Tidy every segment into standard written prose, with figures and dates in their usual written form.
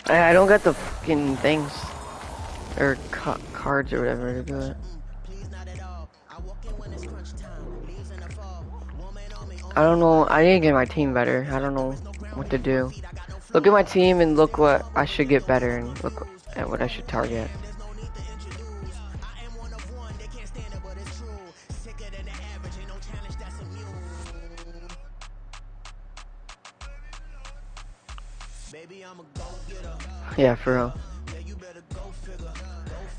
I don't get the fucking things or cards or whatever to do it. I don't know. I need to get my team better. I don't know what to do. Look at my team and look what I should get better and look at what I should target. Yeah, for real.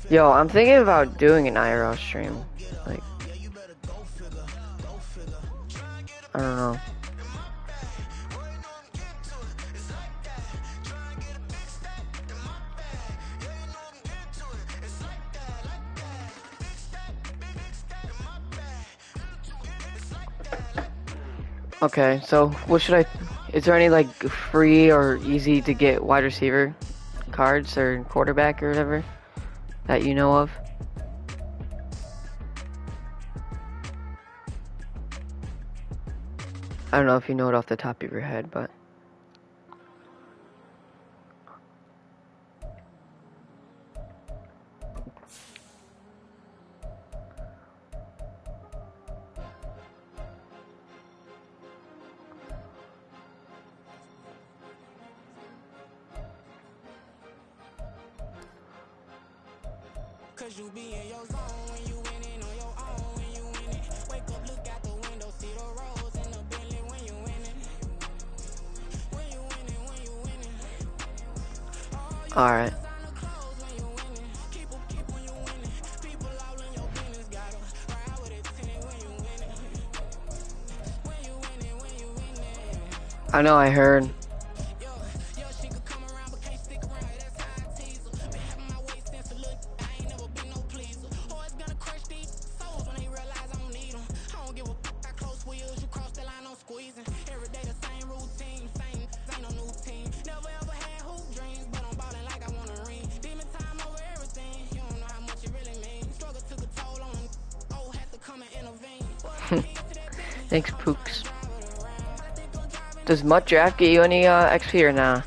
Yo, I'm thinking about doing an IRL stream. Like, I don't know. Okay, so what should I? Is there any like free or easy to get wide receiver cards or quarterback or whatever that you know of? I don't know if you know it off the top of your head, but Cause you be in your zone when you winning on your own when you winning. Wake up, look out the window, see the rose in the Bentley when you winning. When you winning, when you winning. all right. Clothes when you winning. Keep when you winning. People all in your business gotta ride with it when you winning. When you winning, when you winning. I know I heard. Yo, she could come around but can't stick around. That's how I tease her. Been having my way since a little. I ain't never been no pleaser. Always gonna crush these souls when they realize I don't need them. I don't give a I close wheels. You cross the line, I'm squeezing. Every day the same routine. Same, ain't no new team. Never ever had hoop dreams, but I'm ballin' like I want a ring. Demon time over everything. You don't know how much it really means. Struggle took a toll on them. Oh, had to come and intervene. Thanks, Pooks. Does Mutt Draft get you any XP or nah?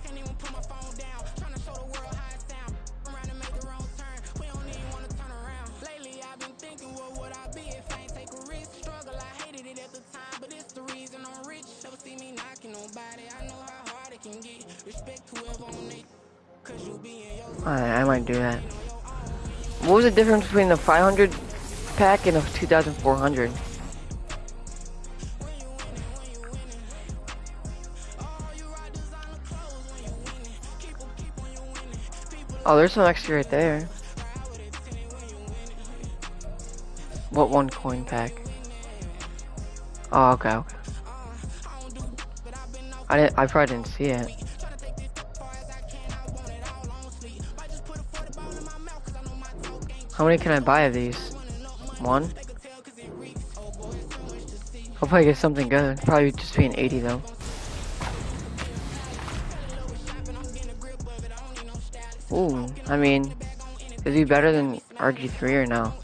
I might do that. What was the difference between the 500 pack and a 2,400? Oh, there's some extra right there. What one coin pack? Oh, okay. I probably didn't see it. How many can I buy of these? One? Hopefully I get something good. Probably just be an 80 though. Ooh, I mean, is he better than RG3 or no?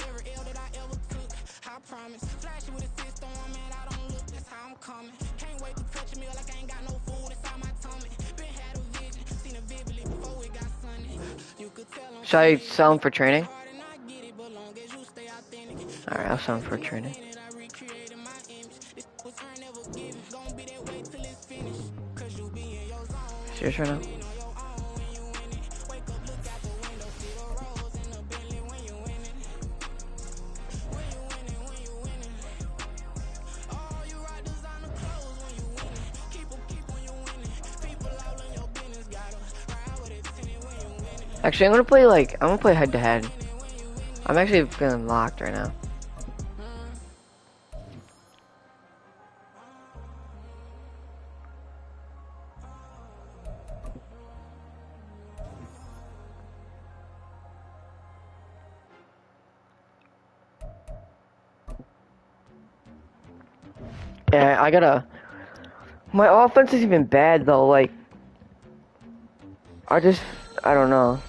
Should I sell him for training? Alright, I'll sell him for training. Serious right now? Actually, I'm gonna play head to head. I'm actually feeling locked right now. Yeah, my offense is even bad though, like, I don't know.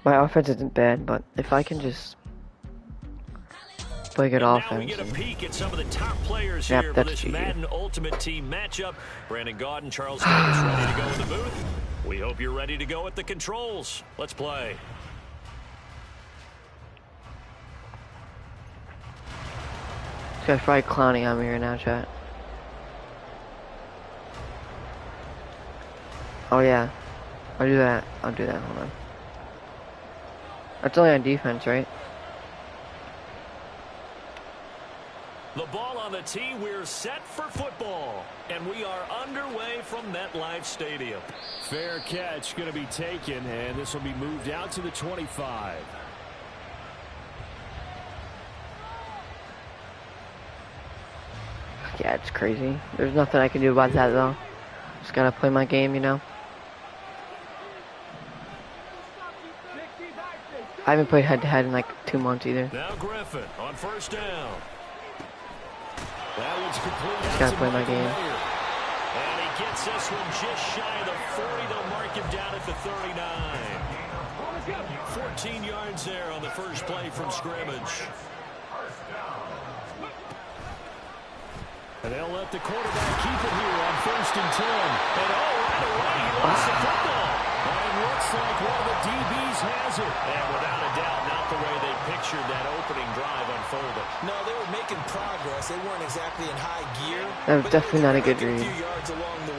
My offense isn't bad, but if I can just play good Now we offense. get a peek at some of the top players Yep, here for that's this GG. Madden Ultimate Team matchup. Brandon Gaudin, Charles Davis ready to go in the booth. We hope you're ready to go at the controls. Let's play. This guy's probably clowning on me right now, chat. Oh yeah, I'll do that. I'll do that. Hold on. That's only on defense, right? The ball on the tee. We're set for football. And we are underway from MetLife Stadium. Fair catch going to be taken, and this will be moved out to the 25. Yeah, it's crazy. There's nothing I can do about that though. Just gotta play my game, you know. I haven't played head-to-head in like 2 months either. Now Griffin on first down. That one's complete. Just gotta play my game. And he gets this one just shy of the 40. They'll mark him down at the 39. 14 yards there on the first play from scrimmage. And they'll let the quarterback keep it here on first and 10. And right away, he lost the football. And it looks like one of the DBs has it. And without a doubt, not the way they pictured that opening drive unfolded. No, they were making progress. They weren't exactly in high gear. That was definitely not a good read.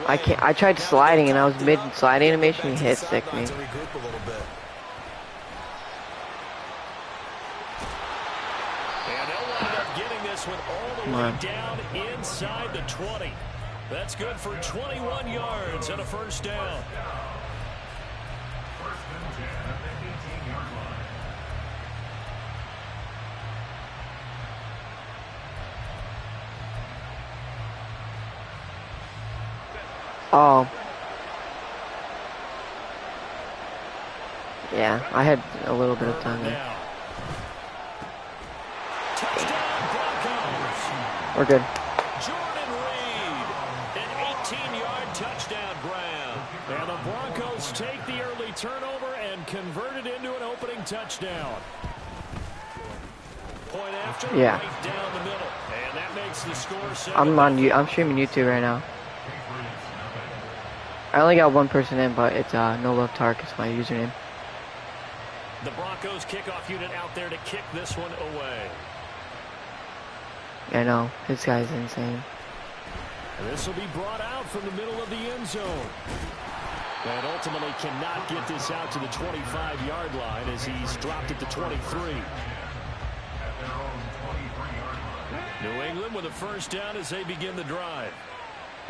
I can't. I tried sliding and I was mid slide animation. He hit stick me. All the way down inside the 20. That's good for 21 yards and a first down. Oh. Yeah, I had a little bit of time there. We're good. Jordan Reed, an 18-yard touchdown grab. And the Broncos take the early turnover and convert it into an opening touchdown. Point after, yeah. Right down the middle. And that makes the score 7. I'm streaming YouTube right now. I only got one person in, but it's No Love Tark is my username. The Broncos kickoff unit out there to kick this one away. I know, this guy's insane. This will be brought out from the middle of the end zone. And ultimately cannot get this out to the 25-yard line as he's dropped at the 23. New England with a first down as they begin the drive.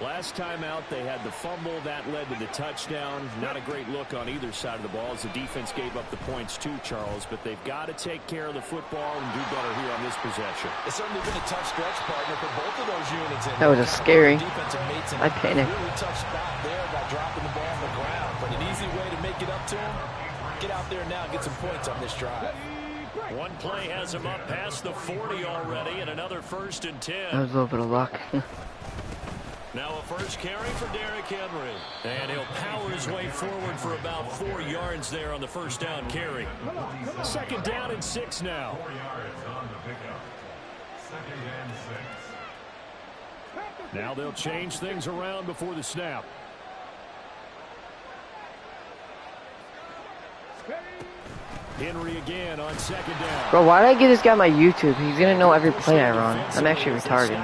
Last time out, they had the fumble. That led to the touchdown. Not a great look on either side of the ball as the defense gave up the points too, Charles. But they've got to take care of the football and do better here on this possession. It's certainly been a tough stretch, partner, for both of those units. That was a scary. I panicked. Really tough spot there by dropping the ball on the ground. But an easy way to make it up to him, get out there now and get some points on this drive. One play has him up past the 40 already, and another first and 10. That was a little bit of luck. Now a first carry for Derrick Henry. And he'll power his way forward for about 4 yards there on the first down carry. Second down and 6 now. Now they'll change things around before the snap. Henry again on second down. Bro, why did I give this guy my YouTube? He's gonna know every play I run. I'm actually retarded.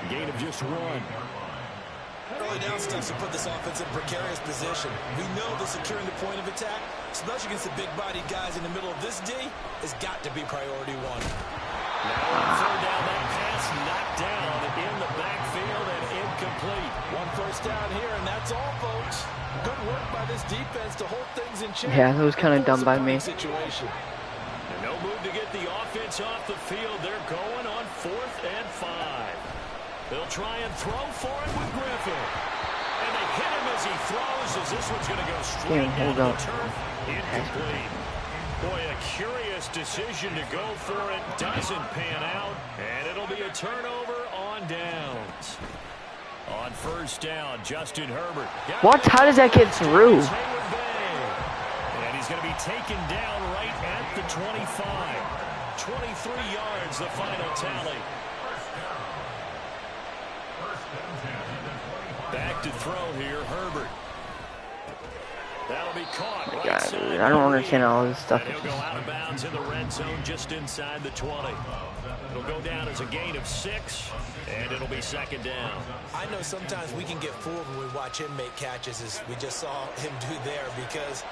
Gain of just 1. Early down steps to put this offense in a precarious position. We know that securing the point of attack, especially against the big-bodied guys in the middle of this D, has got to be priority 1. Now on third down, that pass knocked down in the backfield and incomplete. 1 first down here, and that's all, folks. Good work by this defense to hold things in check. Yeah, that was kind of dumb by me. Situation. And no move to get the offense off the field. They're going on 4th and 5. They'll try and throw for it with Griffin. And they hit him as he throws, as this one's going to go straight down the turf. Incomplete. Boy, a curious decision to go for it. Doesn't pan out. And it'll be a turnover on downs. On first down, Justin Herbert. What? How does that get through? And he's going to be taken down right at the 25. 23 yards, the final tally. Back to throw here, Herbert. That'll be caught. Right God, side dude, I don't understand all this stuff. and he'll go out of bounds in the red zone just inside the 20. It'll go down as a gain of 6, and it'll be second down. I know sometimes we can get fooled when we watch him make catches, as we just saw him do there, because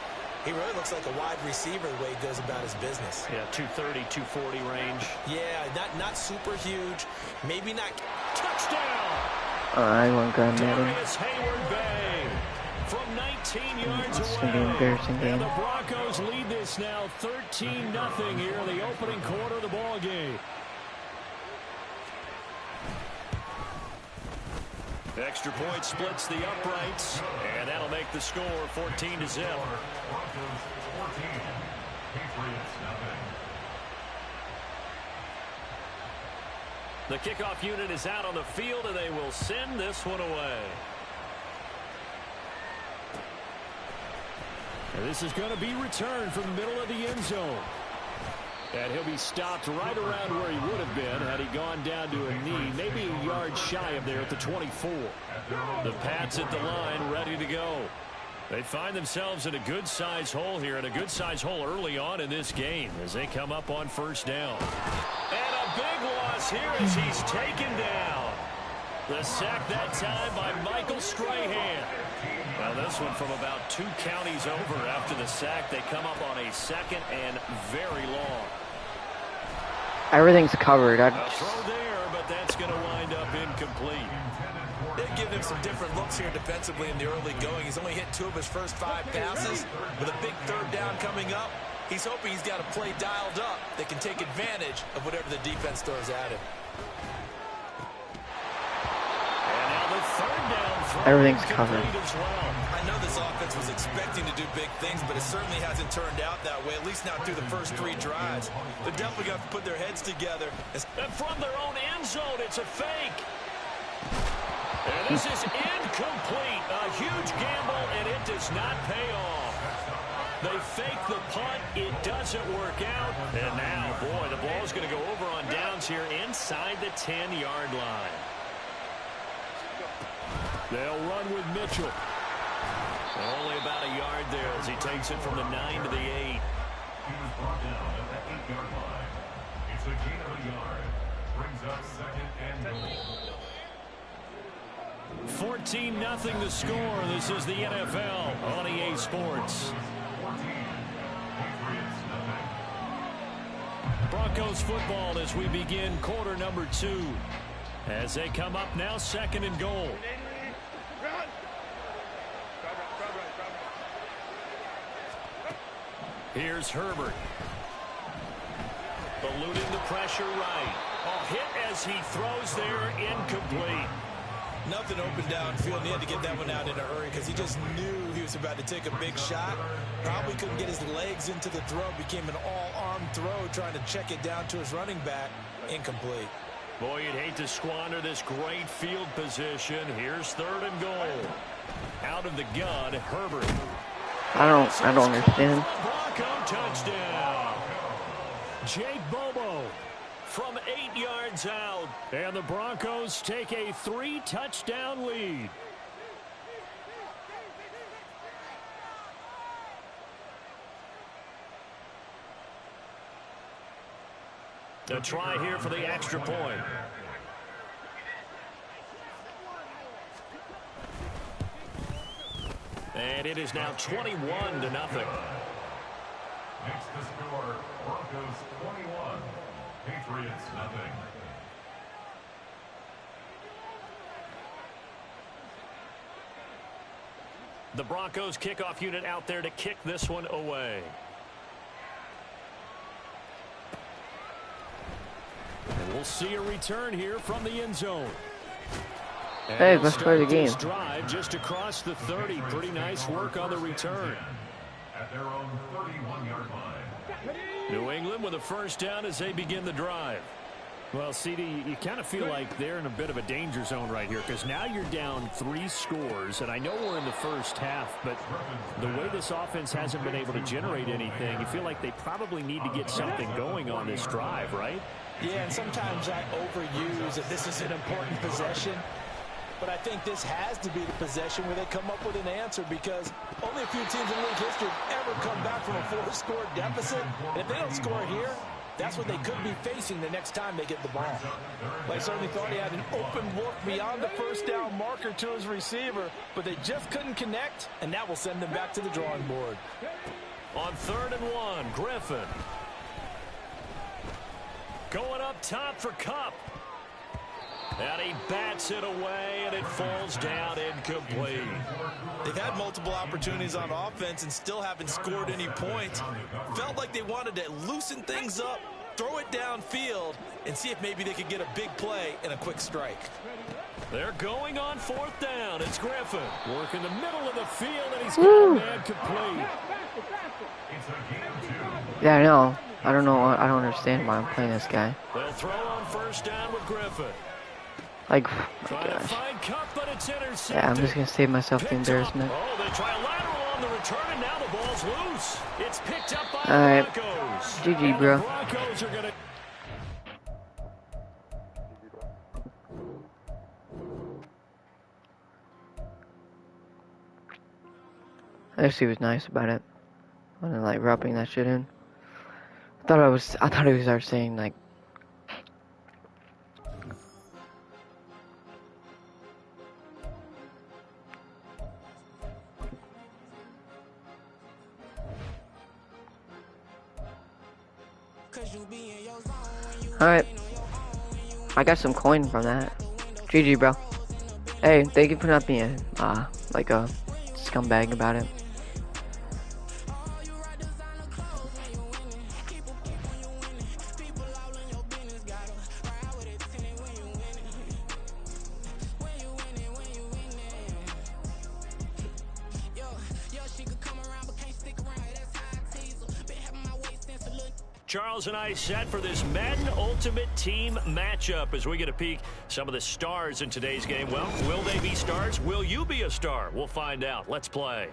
he really looks like a wide receiver the way he goes about his business. Yeah, 230, 240 range. Yeah, not super huge, maybe not. Touchdown! I want to grab Maddn. Darius Hayward-Bay from 19 yards It's away. gonna be an embarrassing And game. the Broncos lead this now 13-0 here in the opening quarter of the ball game. Extra point splits the uprights, and that'll make the score 14-0. The kickoff unit is out on the field, and they will send this one away. And this is going to be returned from the middle of the end zone. And he'll be stopped right around where he would have been had he gone down to a knee, maybe a yard shy of there at the 24. The Pats at the line, ready to go. They find themselves in a good-sized hole here, and a good-sized hole early on in this game as they come up on first down. And a big loss here as he's taken down. The sack that time by Michael Strahan. Now this one from about 2 counties over after the sack. They come up on a second and very long. Everything's covered. A throw there, but that's going to wind up incomplete. They've given him some different looks here defensively in the early going. He's only hit 2 of his first 5 passes. With a big third down coming up, he's hoping he's got a play dialed up that can take advantage of whatever the defense throws at him. And now the third down throw. Everything's covered. As well. I know this offense was expecting to do big things, but it certainly hasn't turned out that way, at least not through the first 3 drives. They're definitely going to put their heads together. And from their own end zone, it's a fake. And this is incomplete. A huge gamble, and it does not pay off. They fake the punt. It doesn't work out. And now, boy, the ball's going to go over on downs here inside the 10-yard line. They'll run with Mitchell. Only about a yard there as he takes it from the 9 to the 8. He was brought down at the 8-yard line. It's a gain of a yard. Brings up second and goal. 14-0 the score. This is the NFL on EA Sports. 14. Patriots, nothing. Broncos football as we begin quarter number 2. As they come up now, second and goal. Here's Herbert. Eluding the pressure right. A hit as he throws there, incomplete. Nothing open downfield. He had to get that one out in a hurry because he just knew he was about to take a big shot. Probably couldn't get his legs into the throw. Became an all-arm throw trying to check it down to his running back. Incomplete. Boy, you'd hate to squander this great field position. Here's third and goal. Out of the gun, Herbert. I don't understand. Bronco touchdown. Jake Bobo from 8 yards out. And the Broncos take a 3-touchdown lead. A try here for the extra point. And it is now 21-0. Makes the score Broncos 21. Patriots, nothing. The Broncos kickoff unit out there to kick this one away. And we'll see a return here from the end zone. And Hey, they'll let's play the start this game. drive just across the 30. Pretty nice work on the return. At their own 31-yard line. New England with a first down as they begin the drive. Well, CD, you kind of feel like they're in a bit of a danger zone right here because now you're down 3 scores, and I know we're in the first half, but the way this offense hasn't been able to generate anything, you feel like they probably need to get something going on this drive, right? Yeah, and sometimes I overuse that this is an important possession, but I think this has to be the possession where they come up with an answer because only a few teams in league history have ever come back from a 4-score deficit, and if they don't score here, that's what they could be facing the next time they get the ball. I certainly thought he had an open look beyond the first down marker to his receiver, but they just couldn't connect, and that will send them back to the drawing board. On 3rd and 1, Griffin. Going up top for Kupp. And he bats it away, and it falls down incomplete. They've had multiple opportunities on offense and still haven't scored any points. Felt like they wanted to loosen things up, throw it downfield, and see if maybe they could get a big play and a quick strike. They're going on 4th down. It's Griffin. Work in the middle of the field, and he's got a man complete. Yeah, I know. I don't know. I don't understand why I'm playing this guy. They'll throw on 1st down with Griffin. Like, oh my gosh. Yeah, I'm just gonna save myself the embarrassment. Oh, they try a lateral on the return, and now the ball's loose. It's picked up by Alright. the Broncos. GG, bro. The Broncos are gonna... Actually, was nice about it. Wasn't like rubbing that shit in. I thought he was start saying like. Alright. I got some coin from that. GG, bro. Hey, thank you for not being like a scumbag about it. Charles and I set for this Maddn Ultimate Team matchup as we get a peek some of the stars in today's game. Well, will they be stars? Will you be a star? We'll find out. Let's play.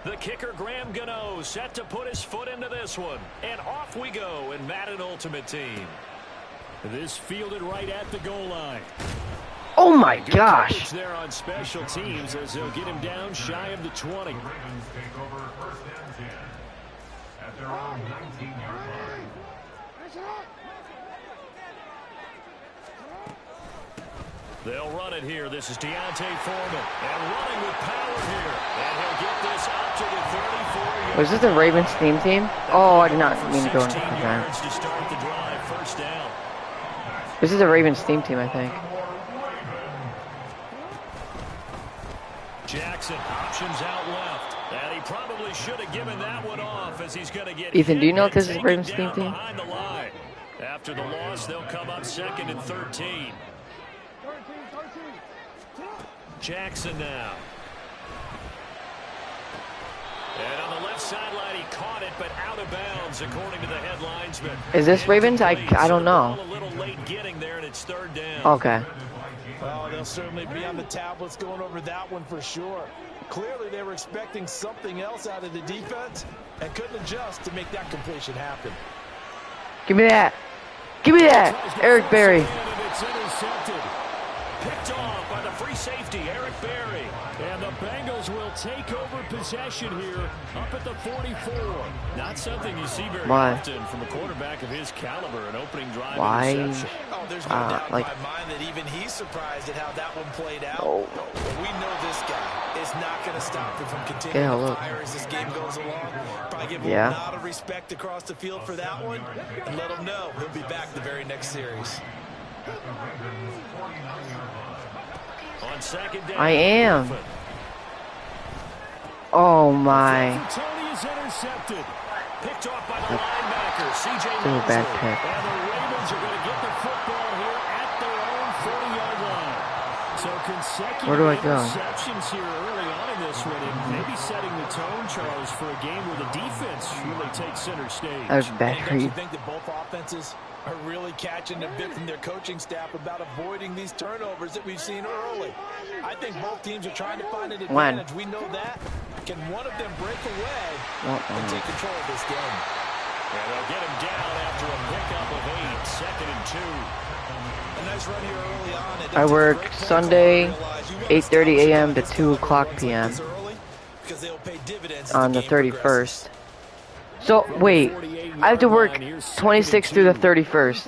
The kicker, Graham Gano, set to put his foot into this one. And off we go in Maddn Ultimate Team. This fielded right at the goal line. Oh my Good gosh! coverage there on special teams as they'll get him down shy of the 20. Ravens take over 1st and 10 at their own 19-yard line. They'll run it here. This is Deontay Foreman. And running with power here. And he'll get this up to the 34-yard. Was this the Ravens team? Oh, I did not mean to go into 16 that. yards to start the drive. 1st down. This is the Ravens team, I think. Jackson options out left. And he probably should have given that one off as he's going to get Ethan, do you know if hit this is and Ravens taken team? down behind the line. After the loss, they'll come up 2nd and 13. Jackson now. And on the left sideline, he caught it, but out of bounds, according to the headlines. Is this Ravens? I don't know. A little late getting there, and it's 3rd down. Okay. Well, they'll certainly be on the tablets going over that one for sure. Clearly, they were expecting something else out of the defense and couldn't adjust to make that completion happen. Give me that. Give me that. Eric Berry. And it's intercepted. Picked off by the free safety, Eric Berry. And the Bengals will take over possession here up at the 44. Not something you see very often from a quarterback of his caliber, an opening drive interception. Oh, there's no doubt like, in my mind that even he's surprised at how that one played out. Oh. But we know this guy is not going to stop him from continuing to fire as this game goes along. Probably give him a nod of respect across the field for that one and let him know he'll be back the very next series. On 2nd down. I am. Oh my. Tony is intercepted. Picked off by the linebacker, C.J. Still a bad Mosley. pick. And the Ravens are going to get the football here at their own 40-yard line. So consecutive Where do I go? interceptions here early on in this one, and maybe setting the tone, Charles, for a game where the defense really takes center stage. That was bad for Don't you. you think that both offenses are really catching a bit from their coaching staff about avoiding these turnovers that we've seen early? I think both teams are trying to find an advantage. We know that. Can one of them break away and take control of this game? And they'll get him down after a pickup of 8, 2nd and 2. A nice run here early on. I work Sunday, 8:30 a.m. to 2 o'clock p.m. on the 31st. So, wait, I have to work 26th through the 31st.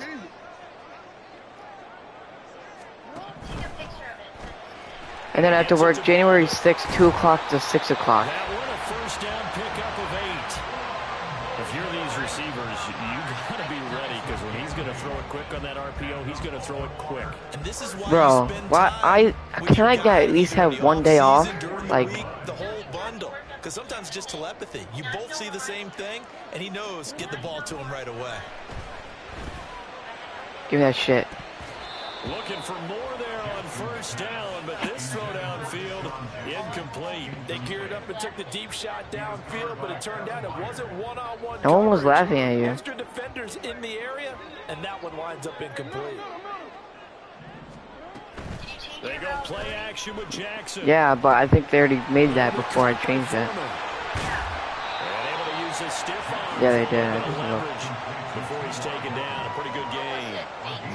And then I have to work January 6th, 2 o'clock to 6 o'clock. That one a first down pickup of 8. If you're these receivers, you got to be ready, because when he's going to throw it quick on that RPO, he's going to throw it quick. And this is why Bro, why can I at least have one day off? Like, the whole bundle. Because sometimes just telepathy. You both see the same thing, and he knows get the ball to him right away. give me that shit. Looking for more there on first down, but this throw downfield incomplete. They geared up and took the deep shot downfield, but it turned out it wasn't one-on-one. No one was coverage. laughing at you. Extra defenders in the area, and that one winds up incomplete. They go play action with Jackson. Yeah, but I think they already made that before I changed it. And able to use his stiff arm. Yeah, they did. I Bit of just looked. leverage before he's taken down. A pretty good game.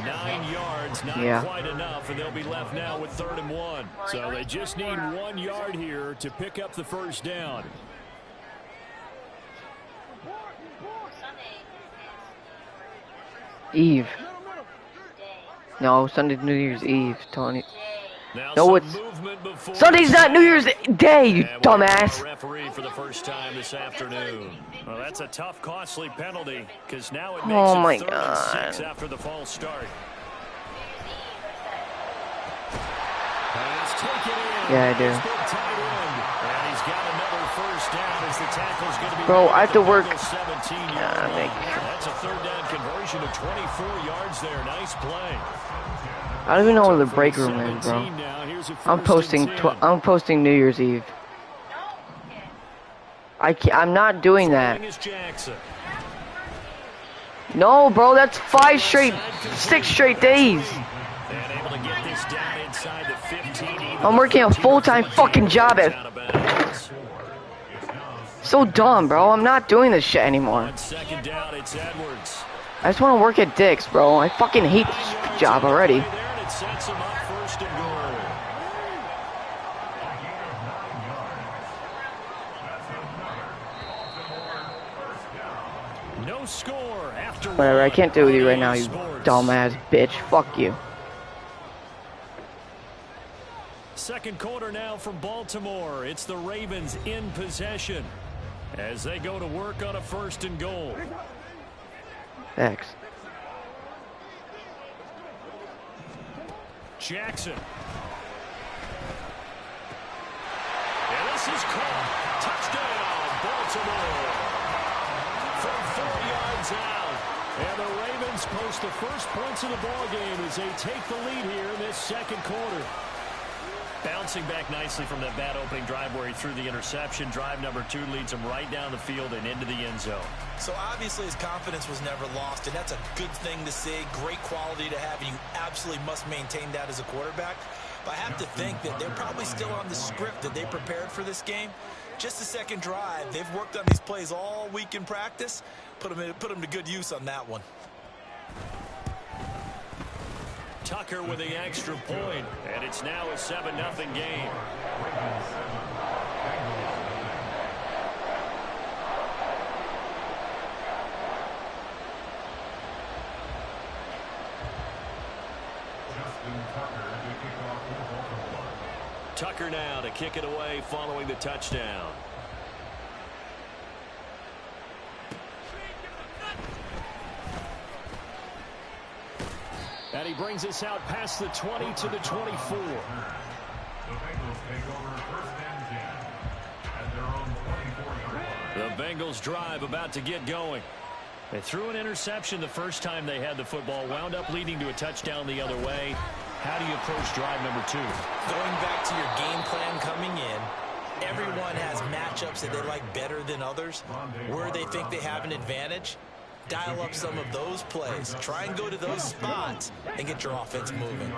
9 yards, not quite enough, and they'll be left now with 3rd and 1. So they just need 1 yard here to pick up the first down. Eve. No, Sunday's New Year's Eve, Tony. Now No, some it's movement before Sunday's not New Year's Day, you And we're dumbass. a referee for the first time this afternoon. Well, that's a tough, costly penalty, because now it makes Oh my it 3rd and 6 God. after the false start. And it's taken in. Yeah, I do. It's been tight end. And he's got another first down as the tackle's going to be Bro, made I at have to the work. Bengals 17-yard Yeah, line. That's a 3rd down conversion of 24 yards there. Nice play. I don't even know where the break room is, bro. Now, here's a I'm first and 10. posting New Year's Eve. I'm not doing that. Throwing is Jackson. No, bro, that's 6 straight days. And able to get this down inside the 15. even I'm working a full-time fucking job at. out of bounds. So dumb, bro. I'm not doing this shit anymore. On 2nd down, it's Edwards. I just want to work at Dick's, bro. I fucking hate this job already. There, and it sets him up 1st and goal. No score after Whatever, I can't do it with you right now, you Sports. dumbass bitch. Fuck you. 2nd quarter now from Baltimore. It's the Ravens in possession as they go to work on a 1st and goal. X. Jackson. And this is caught. Touchdown, Baltimore. From 4 yards out. And the Ravens post the first points of the ball game as they take the lead here in this 2nd quarter. Bouncing back nicely from that bad opening drive where he threw the interception. Drive number 2 leads him right down the field and into the end zone. So obviously his confidence was never lost, and that's a good thing to see. Great quality to have, and you absolutely must maintain that as a quarterback. But I have to think that they're probably still on the script that they prepared for this game. Just the 2nd drive. They've worked on these plays all week in practice. Put them to good use on that one. Tucker with the extra point, and it's now a 7-0 game. Tucker now to kick it away following the touchdown. And he brings us out past the 20 to the 24. The Bengals take over 1st and 10 at their own 24-yard line. The Bengals drive about to get going. They threw an interception the first time they had the football, wound up leading to a touchdown the other way. How do you approach drive number 2? Going back to your game plan coming in, everyone has matchups that they like better than others. Where they think they have an advantage, dial up some of those plays. Try and go to those spots and get your offense moving.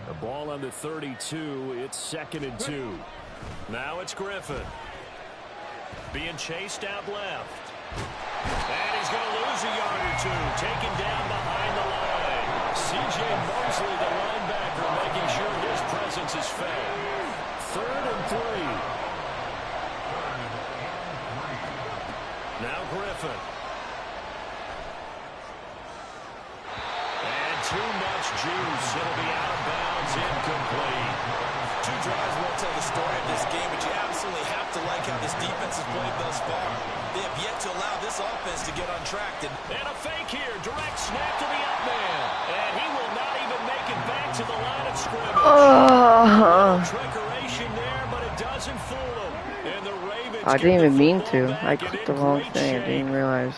The ball on the 32. It's 2nd and 2. Now it's Griffin. Being chased out left. And he's going to lose a yard or 2. Taken down behind the line. C.J. Mosley, the linebacker, making sure his presence is felt. 3rd and 3. Now Griffin. And too much juice. It'll be out of bounds, incomplete. 2 drives won't tell the story of this game, but you absolutely have to like how this defense has played thus far. They have yet to allow this offense to get untracked. And a fake here. Direct snap to the up man. And he will not even make it back to the line of scrimmage. Trickeration there, but it doesn't fool them. And the Ravens I didn't even mean to. I clicked the wrong thing. I didn't realize.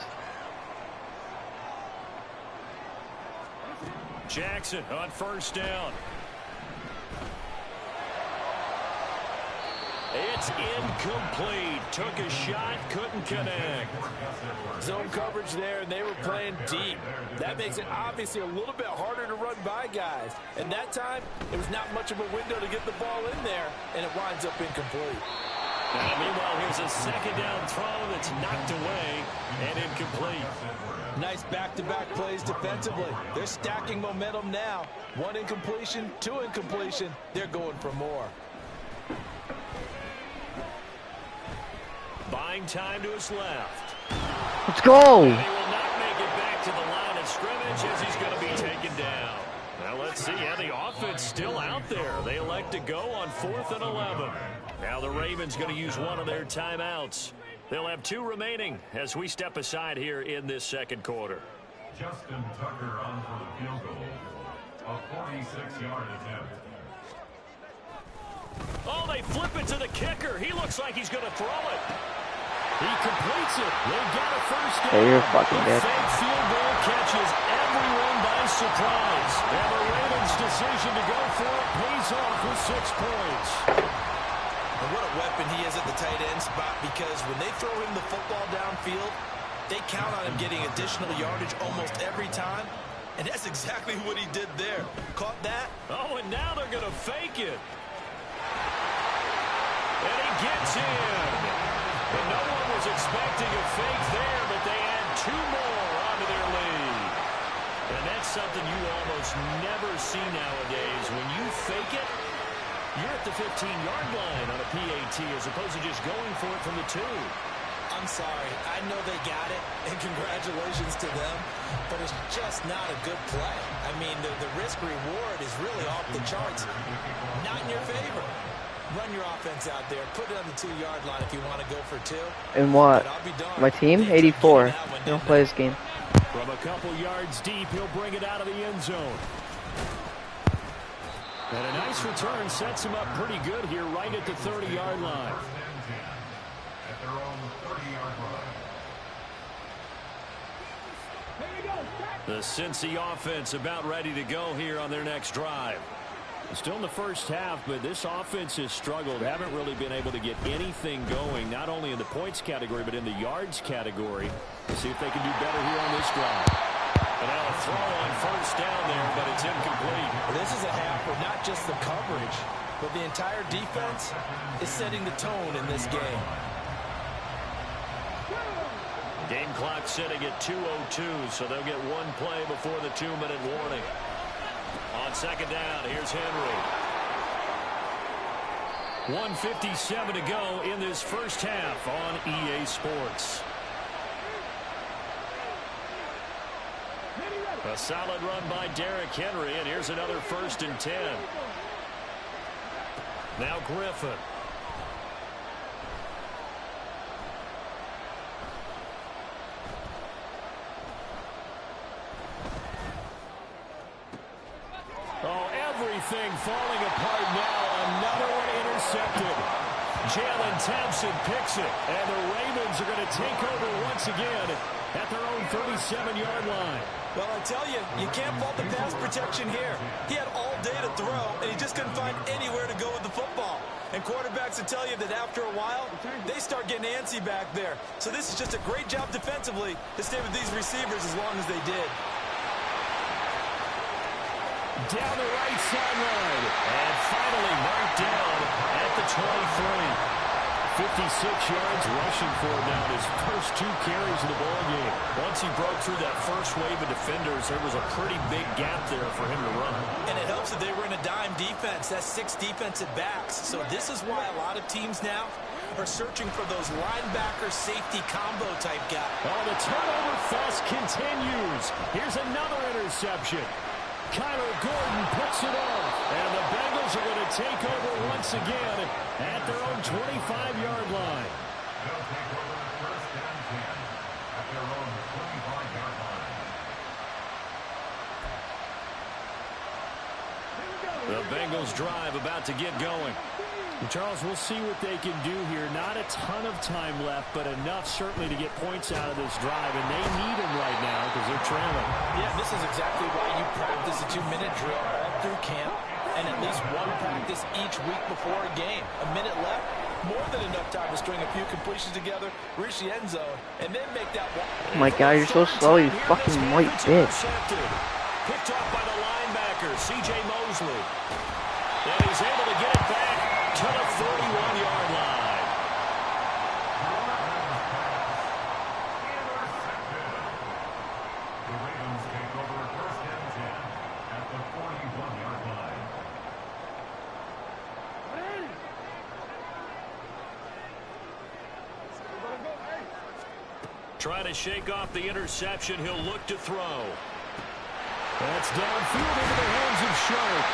Jackson on 1st down. It's incomplete. Took a shot, couldn't connect. Zone coverage there, and they were playing deep. That makes it obviously a little bit harder to run by guys. And that time, it was not much of a window to get the ball in there, and it winds up incomplete. Meanwhile, here's a 2nd down throw that's knocked away and incomplete. Nice back-to-back plays defensively. They're stacking momentum now. 1 incompletion, 2 incompletion. They're going for more. Buying time to his left. Let's go. And he will not make it back to the line of scrimmage as he's going to be taken down. Now let's see. Yeah, the offense still out there. They elect to go on 4th and 11. Now the Ravens going to use one of their timeouts. They'll have 2 remaining as we step aside here in this 2nd quarter. Justin Tucker on for the field goal. A 46-yard attempt. Oh, they flip it to the kicker. He looks like he's going to throw it. He completes it. They've got a 1st down. Hey, you're fucking dead. The fake field goal catches everyone by surprise. And the Ravens' decision to go for it pays off with 6 points. And what a weapon he is at the tight end spot, because when they throw him the football downfield, they count on him getting additional yardage almost every time. And that's exactly what he did there. Caught that. Oh, and now they're going to fake it. And he gets in. And no one was expecting a fake there, but they add 2 more onto their lead. And that's something you almost never see nowadays. When you fake it, you're at the 15-yard line on a PAT as opposed to just going for it from the 2. I'm sorry. I know they got it, and congratulations to them, but it's just not a good play. I mean, the risk-reward is really off the charts. Not in your favor. Run your offense out there. Put it on the 2-yard line if you want to go for 2. And what? My team? 84. They don't play this game. From a couple yards deep, he'll bring it out of the end zone. And a nice return sets him up pretty good here right at the 30-yard line. At their own 30-yard line. The Cincy offense about ready to go here on their next drive. Still in the first half, but this offense has struggled. Haven't really been able to get anything going, not only in the points category, but in the yards category. Let's see if they can do better here on this drive. And now a throw on 1st down there, but it's incomplete. This is a half where not just the coverage, but the entire defense is setting the tone in this game. Game clock sitting at 2:02, so they'll get 1 play before the 2-minute warning. On 2nd down, here's Henry. 1:57 to go in this first half on EA Sports. A solid run by Derrick Henry, and here's another 1st and 10. Now Griffin. Oh, everything falling apart now. Another one intercepted. Jalen Thompson picks it. And the Ravens are going to take over once again at their own 37-yard line. Well, I tell you, you can't fault the pass protection here. He had all day to throw, and he just couldn't find anywhere to go with the football. And quarterbacks will tell you that after a while, they start getting antsy back there. So this is just a great job defensively to stay with these receivers as long as they did. Down the right sideline. And finally marked down at the 23. 56 yards rushing for him now in his first 2 carries of the ball game. Once he broke through that first wave of defenders, there was a pretty big gap there for him to run. And it helps that they were in a dime defense. That's 6 defensive backs. So this is why a lot of teams now are searching for those linebacker safety combo type guys. Oh, the turnover fest continues. Here's another interception. Kyler Gordon picks it off. And the Bengals are going to take over once again at their own 25-yard line. They'll take over first and 10 at their own 25-yard line. The Bengals drive about to get going. And Charles, we'll see what they can do here. Not a ton of time left, but enough certainly to get points out of this drive. And they need them right now because they're trailing. Yeah, this is exactly why you practice a 2-minute drill all through camp and at least one practice each week before a game. A minute left, more than enough time to string a few completions together, reach the end zone, and then make that one. Oh my God, you're so slow, you fucking white bitch. Picked off by the linebacker, C.J. Mosley. And he's able to get it back to the 41-yard line. The Ravens take over first and 10 at the 41-yard line. Trying to shake off the interception. He'll look to throw. That's downfield into the hands of Sharp.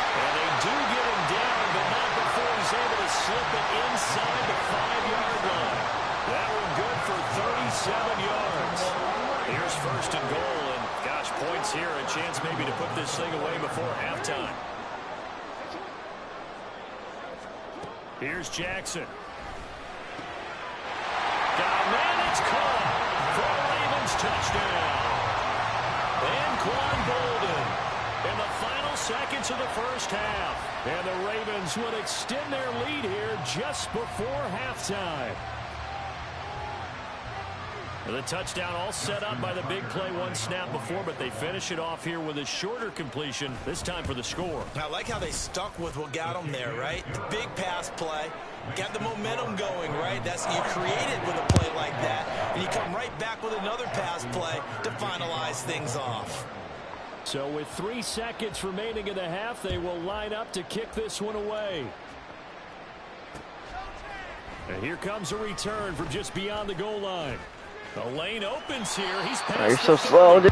And they do get him down, but not before he's able to slip it inside the 5-yard line. That one good for 37 yards. Here's first and goal, and gosh, points here. A chance maybe to put this thing away before halftime. Here's Jackson. Got a man, it's caught for a Ravens touchdown. And Quan Bolden in the final seconds of the first half. And the Ravens will extend their lead here just before halftime. The touchdown all set up by the big play one snap before, but they finish it off here with a shorter completion, this time for the score. I like how they stuck with what got them there, right? The big pass play, got the momentum going, right? That's you create it with a play like that, and you come right back with another pass play to finalize things off. So with 3 seconds remaining in the half, they will line up to kick this one away. And here comes a return from just beyond the goal line. The lane opens here. He's passed. Oh, you're so slow, dude.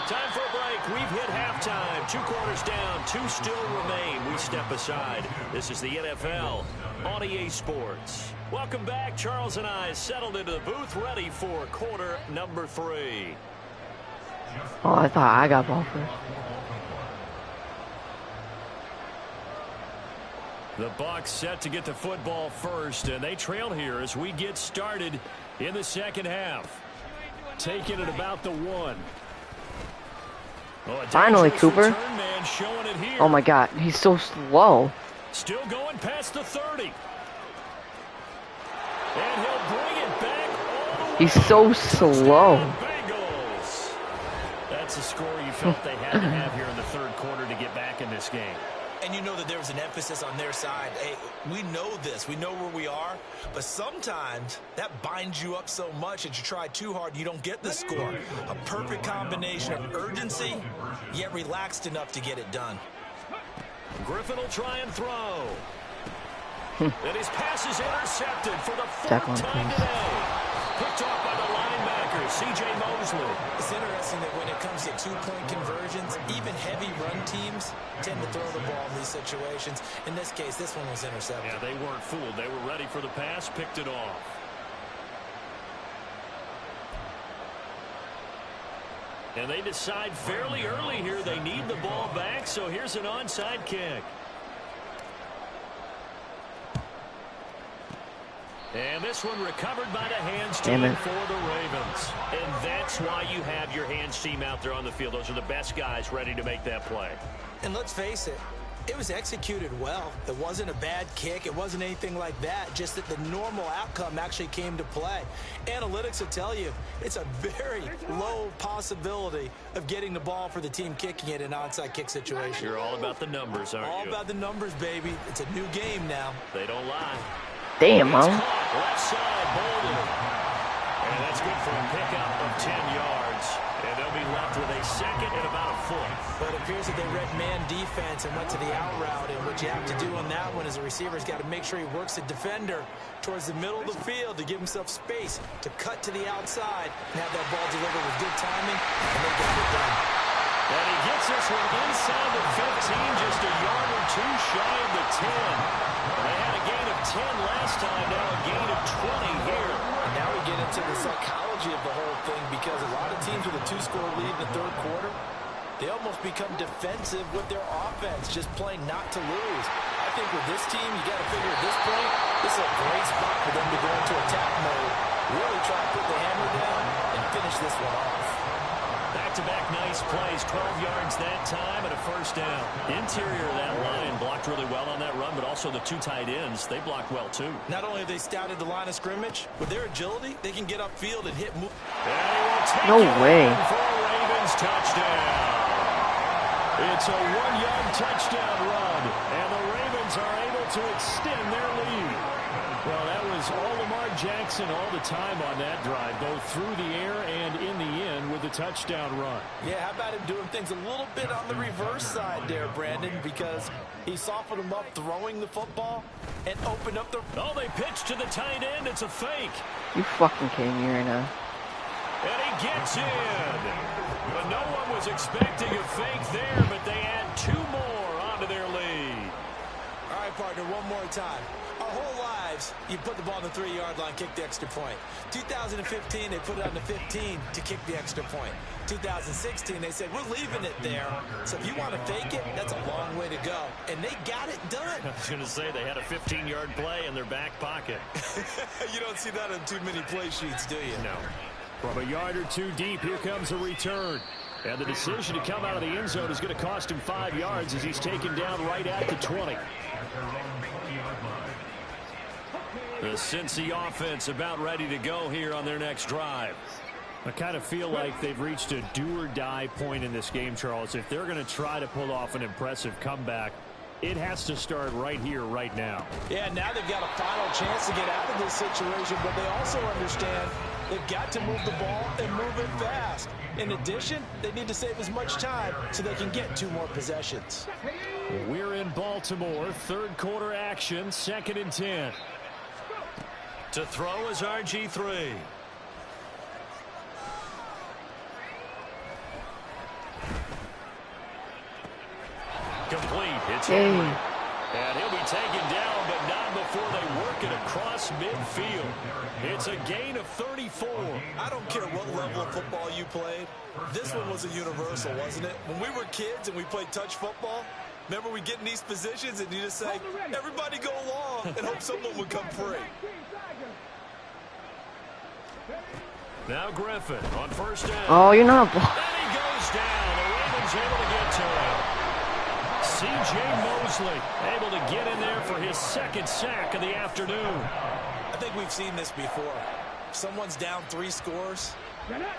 Time for a break. We've hit halftime. 2 quarters down. 2 still remain. We step aside. This is the NFL on EA Sports. Welcome back. Charles and I settled into the booth, ready for quarter number 3. Oh, I thought I got ball first. The Bucs set to get the football first, and they trail here as we get started in the second half. Taking it about the 1. Oh, Finally, Cooper. Man showing it here. Oh my God, he's so slow. Still going past the 30. And he'll bring it back all the way. He's so slow. Bengals. That's a score you felt they had to have here in the third quarter to get back in this game. And you know that there was an emphasis on their side. Hey, we know this. We know where we are. But sometimes that binds you up so much that you try too hard and you don't get the score. A perfect combination of urgency, yet relaxed enough to get it done. Griffin will try and throw. And his pass is intercepted for the 4th time today. Picked off by the linebacker, C.J. Mosley. It's interesting that when it comes to 2-point conversions, even heavy run teams tend to throw the ball in these situations. In this case, this one was intercepted. Yeah, they weren't fooled. They were ready for the pass, picked it off. And they decide fairly early here they need the ball back, so here's an onside kick. And this one recovered by the hands Damn team it. for the Ravens. And that's why you have your hands team out there on the field. Those are the best guys ready to make that play. And let's face it, it was executed well. It wasn't a bad kick. It wasn't anything like that. Just that the normal outcome actually came to play. Analytics will tell you it's a very low possibility of getting the ball for the team kicking it in an onside kick situation. You're all about the numbers, aren't All you? about the numbers, baby. It's a new game now. They don't lie. Damn, It's Mom. caught, left side, Bolden. And that's good for a pickup of 10 yards. And they'll be left with a second and about a foot. But it appears that they read man defense and went to the out route. And what you have to do on that one as a receiver's got to make sure he works the defender towards the middle of the field to give himself space to cut to the outside and have that ball delivered with good timing. And they got it done. And he gets this one inside the 15, just a yard or two shy of the 10. They had a gain of 10 last time, now a gain of 20 here. And now we get into the psychology of the whole thing because a lot of teams with a two-score lead in the third quarter, they almost become defensive with their offense, just playing not to lose. I think with this team, you got to figure at this point, this is a great spot for them to go into attack mode, really try to put the hammer down and finish this one off. Back-to-back nice plays, 12 yards that time and a first down. Interior of that line blocked really well on that run, but also the two tight ends, they blocked well too. Not only have they scouted the line of scrimmage, with their agility, they can get upfield and hit move. And he will take No it way. in for a Ravens touchdown. It's a 1-yard touchdown run, and the Ravens are able to extend their lead. Well, that was all Lamar Jackson all the time on that drive, both through the air and in the end with the touchdown run. Yeah, how about him doing things a little bit on the reverse side there, Brandon, because he softened him up throwing the football and opened up the... Oh, they pitch to the tight end. It's a fake. You fucking kidding me right now? And he gets in. But no one was expecting a fake there, but they add two more onto their lead. All right, partner, one more time. Our whole lives, you put the ball on the 3-yard line, kick the extra point. 2015, they put it on the 15 to kick the extra point. 2016, they said, we're leaving it there. So if you want to fake it, that's a long way to go. And they got it done. I was going to say they had a 15-yard play in their back pocket. You don't see that on too many play sheets, do you? No. From a yard or two deep, here comes a return. And the decision to come out of the end zone is going to cost him 5 yards as he's taken down right at the 20. The Cincy offense about ready to go here on their next drive. I kind of feel like they've reached a do-or-die point in this game, Charles. If they're going to try to pull off an impressive comeback, it has to start right here, right now. Yeah, now they've got a final chance to get out of this situation, but they also understand they've got to move the ball and move it fast. In addition, they need to save as much time so they can get 2 more possessions. We're in Baltimore, third quarter action, 2nd and 10. To throw is RG3. Complete. It's Henry. And he'll be taken down, but not before they work it across midfield. It's a gain of 34. I don't care what level of football you played. This one was a universal, wasn't it? When we were kids and we played touch football, remember we get in these positions and you just say, everybody go along and hope someone would come free. Now Griffin on first down. Oh, you're not. And he goes down. The Ravens able to get to him. C.J. Mosley able to get in there for his 2nd sack of the afternoon. I think we've seen this before. If someone's down 3 scores,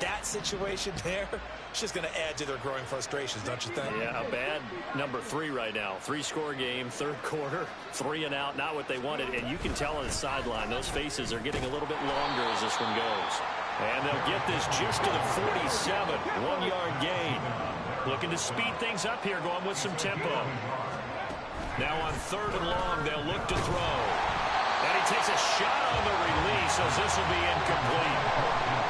that situation there, it's just going to add to their growing frustrations, don't you think? Yeah, a bad number 3 right now. 3-score game, third quarter, 3 and out, not what they wanted. And you can tell on the sideline, those faces are getting a little bit longer as this one goes. And they'll get this just to the 47, 1-yard gain. Looking to speed things up here, going with some tempo. Now on 3rd and long, they'll look to throw. And he takes a shot on the release as this will be incomplete.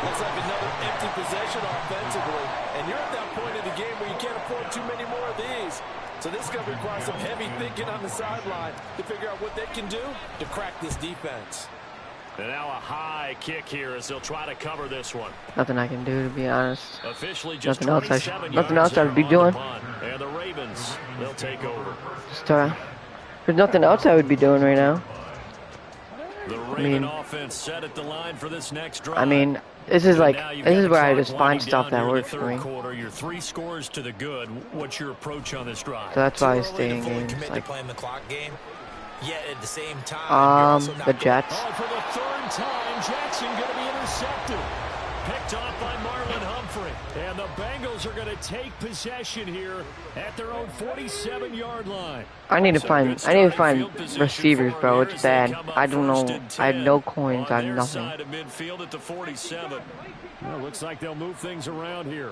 Looks like another empty possession offensively. And you're at that point in the game where you can't afford too many more of these. So this is going to require some heavy thinking on the sideline to figure out what they can do to crack this defense. And now a high kick here as they'll try to cover this one. Nothing I can do, to be honest. Officially just Nothing else nothing else I would be doing. And the Ravens, they'll take over. Just, there's nothing else I would be doing right now. The I Raven mean, offense set at the line for this next drive. I mean, this is like, Now you've this got is the where I clock just find winding stuff down that here in the works for third me. quarter. You're 3 scores to the good. What's your approach on this drive? So that's Too why I early stay to in fully games. commit to Like, playing the clock game. Yet at the same time, you're also not the going. Jets. Oh, for the third time, Jackson going to be intercepted. Picked off by Marlon Humphrey. And the Bengals are going to take possession here at their own 47-yard line. I need to So find, good I need to starting find field position receivers, for bro. them It's here as they bad. come up I don't first know. and I have 10 no coins. I on have their nothing. side of midfield at the 47. Well, looks like they'll move things around here.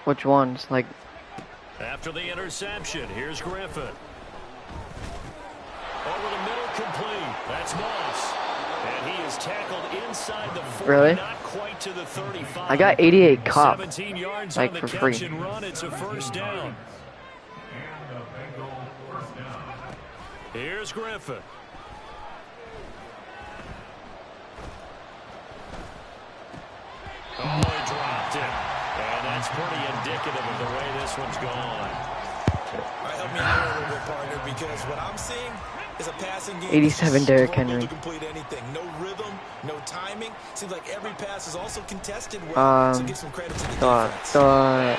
Which ones? Like, After the interception, here's Griffin. Over the middle, complete. That's Moss. And he is tackled inside the 40, Really? not quite to the 35. I got 88 cup. 17 yards Like, on the for catch free. and run. It's a first down. And the Bengal first down. Here's Griffin. Oh, he dropped it. And that's pretty indicative of the way this one's gone. All right, help me out a little bit, partner, because what I'm seeing is a passing game. 87 Derrick Henry. To complete anything. No rhythm, no timing. Seems like every pass is also contested well. So give some credit to the defense. The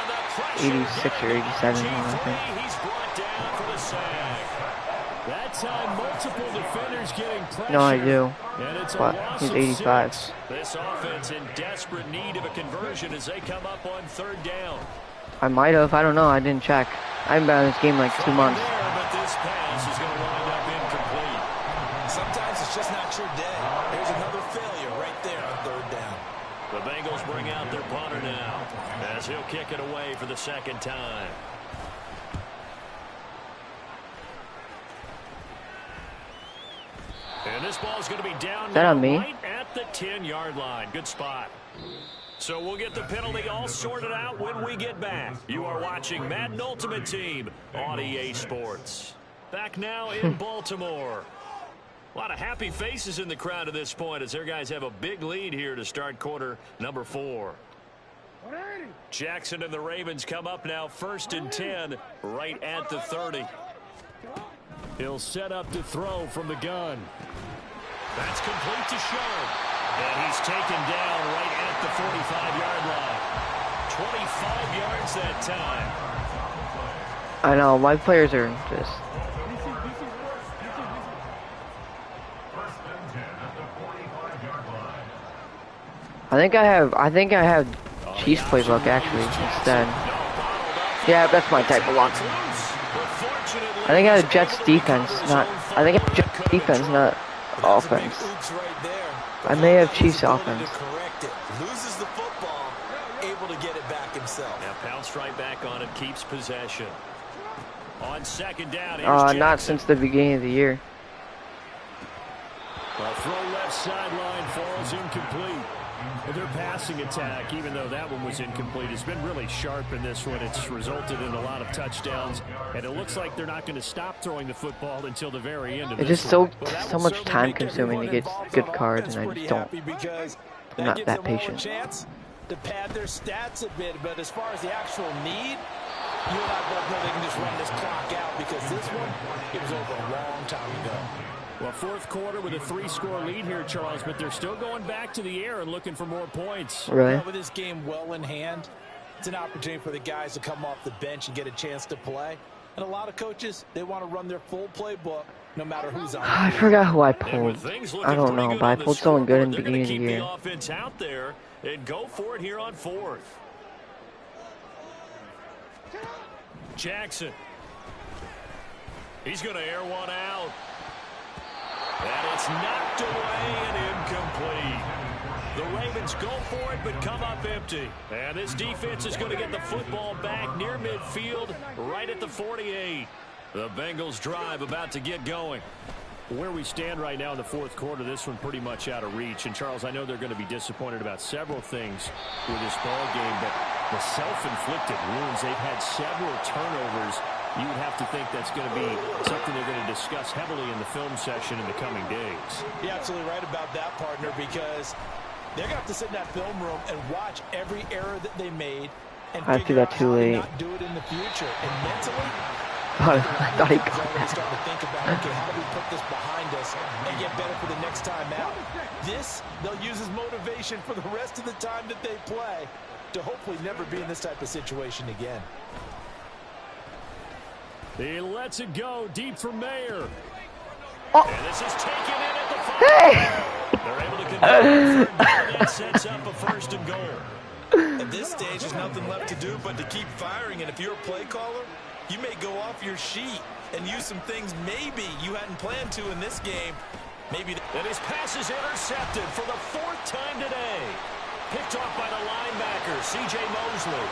86 or 87 one, I think. He's brought down for the sack. That time, multiple defenders getting pressure. No, I do. And it's a But loss he's of 85. 6. This offense in desperate need of a conversion as they come up on third down. I might have. I don't know. I didn't check. I haven't been on this game in like 2 months. There, but this pass is going to wind up incomplete. Sometimes it's just not your day. There's another failure right there on third down. The Bengals bring out their punter now as he'll kick it away for the second time. And this ball is going to be down Is that on now me? right at the 10-yard line. Good spot. So we'll get the penalty all sorted out when we get back. You are watching Maddn Ultimate Team on EA Sports. Back now in Baltimore. A lot of happy faces in the crowd at this point as their guys have a big lead here to start quarter number 4. Jackson and the Ravens come up now first and 10 right at the 30. He'll set up to throw from the gun. That's complete to Sharp. And he's taken down right at the 45-yard line. 25 yards that time. I know. My players are just. First and 10 at the 45-yard line. I think I have Chiefs playbook actually instead. Yeah, that's my type of luck. I think I have Jets defense, not. I think I have Jets defense, not offense. Oops right there. I may have Chiefs To offense. correct it. Loses the football, able to get it back himself. Now pounced right back on it, keeps possession. On second down, here's Not Jackson. since the beginning of the year. A throw left sideline falls incomplete. Their passing attack, even though that one was incomplete, has been really sharp in this one. It's resulted in a lot of touchdowns, and it looks like they're not going to stop throwing the football until the very end of It's this just so one. so much time consuming to get good cards, and I just don't. I'm not that patient. Chance to pad their stats a bit, but as far as the actual need, you and I both know they can just run this clock out because this one, it was over a long time ago. Well, fourth quarter with a 3-score lead here, Charles, but they're still going back to the air and looking for more points. Really? With this game well in hand, it's an opportunity for the guys to come off the bench and get a chance to play. And a lot of coaches, they want to run their full playbook no matter who's on. I forgot who I And pulled. with things looking I don't pretty know, good but I on the pulled someone good in the scoreboard, they're beginning of the gonna year. keep the offense out there and go for it here on fourth. Jackson. He's going to air one out. And it's knocked away and incomplete. The Ravens go for it but come up empty. And this defense is going to get the football back near midfield right at the 48. The Bengals drive about to get going. Where we stand right now in the fourth quarter, this one pretty much out of reach. And, Charles, I know they're going to be disappointed about several things with this ball game, but the self-inflicted wounds, they've had several turnovers. You would have to think that's going to be something they're going to discuss heavily in the film session in the coming days. You're absolutely right about that, partner, because they're going to have to sit in that film room and watch every error that they made and I have to do figure that out too how to late. not do it in the future. And mentally, thought he got Really that. start to think about, okay, how do we put this behind us and get better for the next time out? This, they'll use as motivation for the rest of the time that they play to hopefully never be in this type of situation again. He lets it go deep for Mayer. Oh. And this is taken in at the 5. Hey! They're able to convert the third down, and that sets up a 1st and goal. At this stage, there's nothing left to do but to keep firing. And if you're a play caller, you may go off your sheet and use some things maybe you hadn't planned to in this game. Maybe. And his pass is intercepted for the 4th time today. Picked off by the linebacker, C.J. Mosley.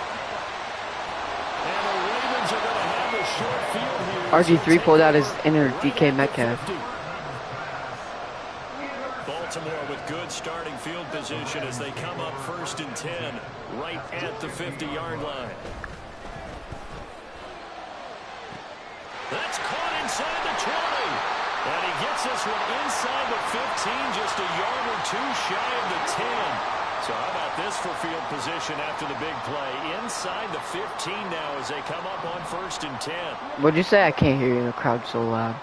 And the Ravens are going to have a short field here. RG3 pulled out his inner DK Metcalf. Baltimore with good starting field position as they come up 1st and 10 right at the 50-yard line. That's caught inside the 20. And he gets this one inside the 15, just a yard or 2 shy of the 10. So how about this for field position after the big play? Inside the 15 now as they come up on 1st and 10. What'd you say? I can't hear you. The crowd's so loud.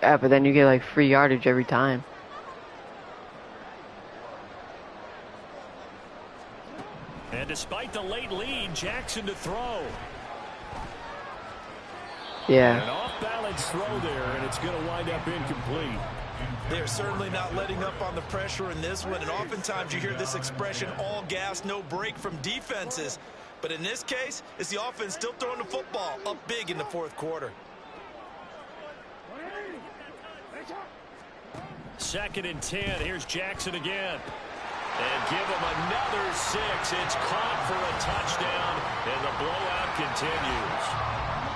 Yeah, but then you get like free yardage every time. And despite the late lead, Jackson to throw. Yeah. An off-balance throw there, and it's going to wind up incomplete. They're certainly not letting up on the pressure in this one, and oftentimes you hear this expression, all gas, no break from defenses. But in this case, it's the offense still throwing the football up big in the 4th quarter. 2nd and 10. Here's Jackson again. And give him another 6. It's caught for a touchdown, and the blowout continues.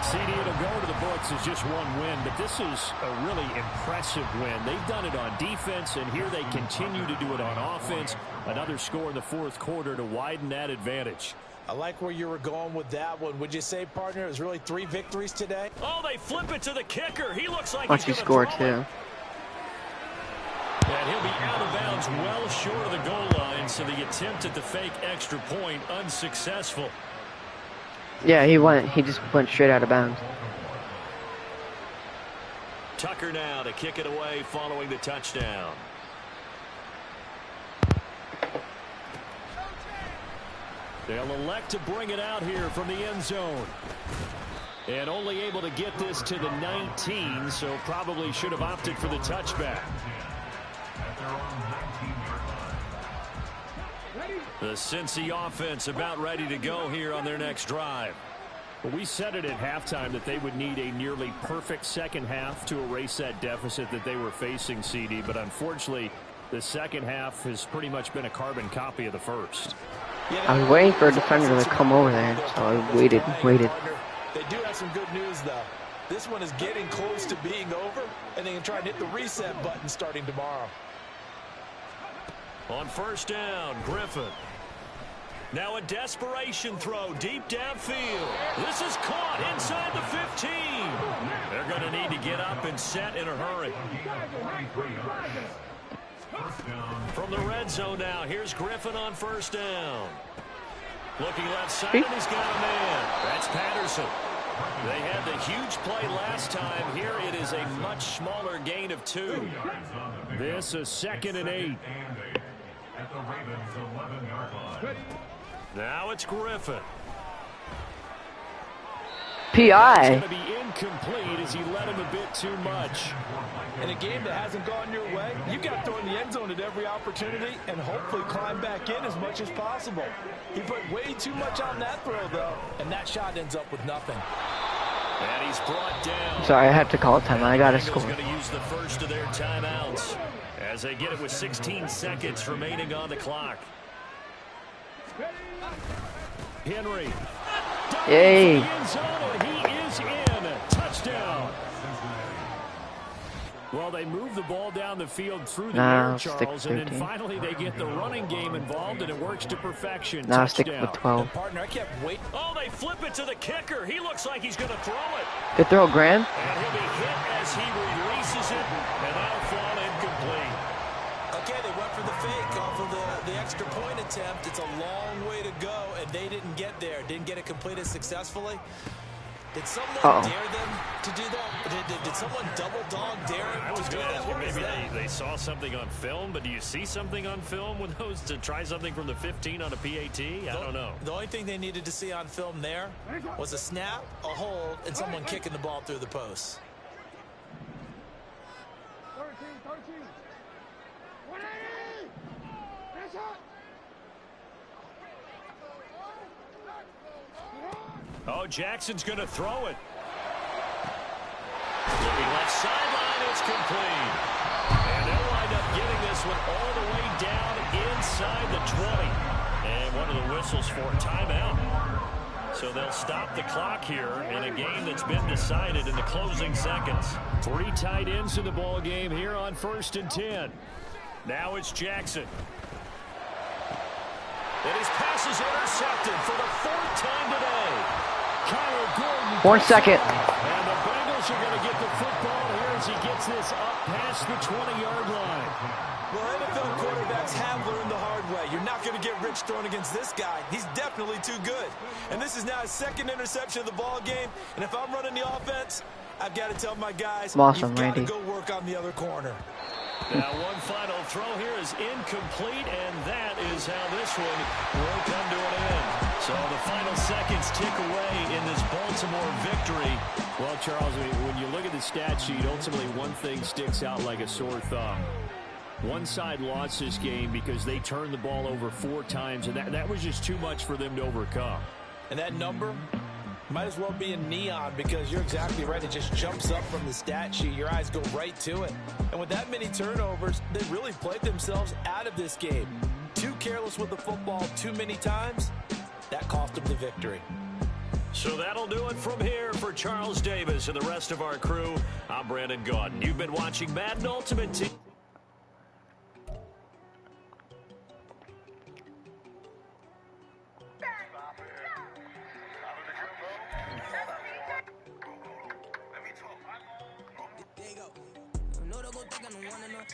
CD, it'll go to the books as just one win, but this is a really impressive win. They've done it on defense, and here they continue to do it on offense. Another score in the 4th quarter to widen that advantage. I like where you were going with that one. Would you say, partner, it was really 3 victories today? Oh, they flip it to the kicker. He looks like Once he's you going score to throw too. it. And he'll be out of bounds well short of the goal line, so the attempt at the fake extra point unsuccessful. Yeah, he just went straight out of bounds. Tucker now to kick it away following the touchdown. They'll elect to bring it out here from the end zone. And only able to get this to the 19, so probably should have opted for the touchback. The Cincy offense about ready to go here on their next drive. Well, we said it at halftime that they would need a nearly perfect second half to erase that deficit that they were facing, CD. But unfortunately, the second half has pretty much been a carbon copy of the first. I was waiting for a defender to come over there, so I waited. They do have some good news, though. This one is getting close to being over, and they can try and hit the reset button starting tomorrow. On 1st down, Griffin. Now a desperation throw deep downfield. This is caught inside the 15. They're going to need to get up and set in a hurry. From the red zone now, here's Griffin on 1st down. Looking left side, and he's got a man. That's Patterson. They had the huge play last time. Here it is a much smaller gain of 2. This is 2nd and 8. At the Ravens' 11-yard line. Now it's Griffin. PI. It's going to be incomplete as he let him a bit too much. In a game that hasn't gone your way, you got to throw in the end zone at every opportunity and hopefully climb back in as much as possible. He put way too much on that throw, though, and that shot ends up with nothing. And he's brought down. Sorry, I had to call time. I gotta score. Going to use the first of their timeouts as they get it with 16 seconds remaining on the clock. Henry. Yay. He is in. Touchdown. Well, they move the ball down the field through the air, Charles, and then finally they get the running game involved, and it works to perfection. Now stick with 12. Partner, I kept waiting. Oh, they flip it to the kicker. He looks like he's going to throw it. Good throw, Graham. And he'll be hit as he releases it, and that'll fall incomplete. I'll okay, they went for the fake off of the extra point attempt. It's a long way to go, and they didn't get there. Didn't get it completed successfully. Did someone dare them to do that? Did someone double dog dare them? I was going to ask you, maybe they saw something on film, but do you see something on film with those to try something from the 15 on a PAT? I don't know. The only thing they needed to see on film there was a snap, a hold, and someone kicking the ball through the post. 13. 180! That's up! Oh, Jackson's going to throw it. Looking left sideline, it's complete. And they'll wind up getting this one all the way down inside the 20. And one of the whistles for a timeout. So they'll stop the clock here in a game that's been decided in the closing seconds. 3 tight ends in the ball game here on 1st and 10. Now it's Jackson. And his pass is intercepted for the 4th time today. Kyler Gordon. 1 second. And the Bengals are going to get the football here as he gets this up past the 20-yard line. Well, NFL quarterbacks have learned the hard way. You're not going to get rich throwing against this guy. He's definitely too good. And this is now his 2nd interception of the ball game. And if I'm running the offense, I've got to tell my guys, awesome, you've got to Randy. go work on the other corner. Now one final throw here is incomplete, and that is how this one will come to an end. So the final seconds tick away in this Baltimore victory. Well, Charles, when you look at the stat sheet, ultimately one thing sticks out like a sore thumb. One side lost this game because they turned the ball over 4 times, and that was just too much for them to overcome. And that number might as well be in neon, because you're exactly right. It just jumps up from the stat sheet. Your eyes go right to it. And with that many turnovers, they really played themselves out of this game. Too careless with the football too many times. That cost them the victory. So that'll do it from here for Charles Davis and the rest of our crew. I'm Brandon Gaudin. You've been watching Maddn Ultimate Team.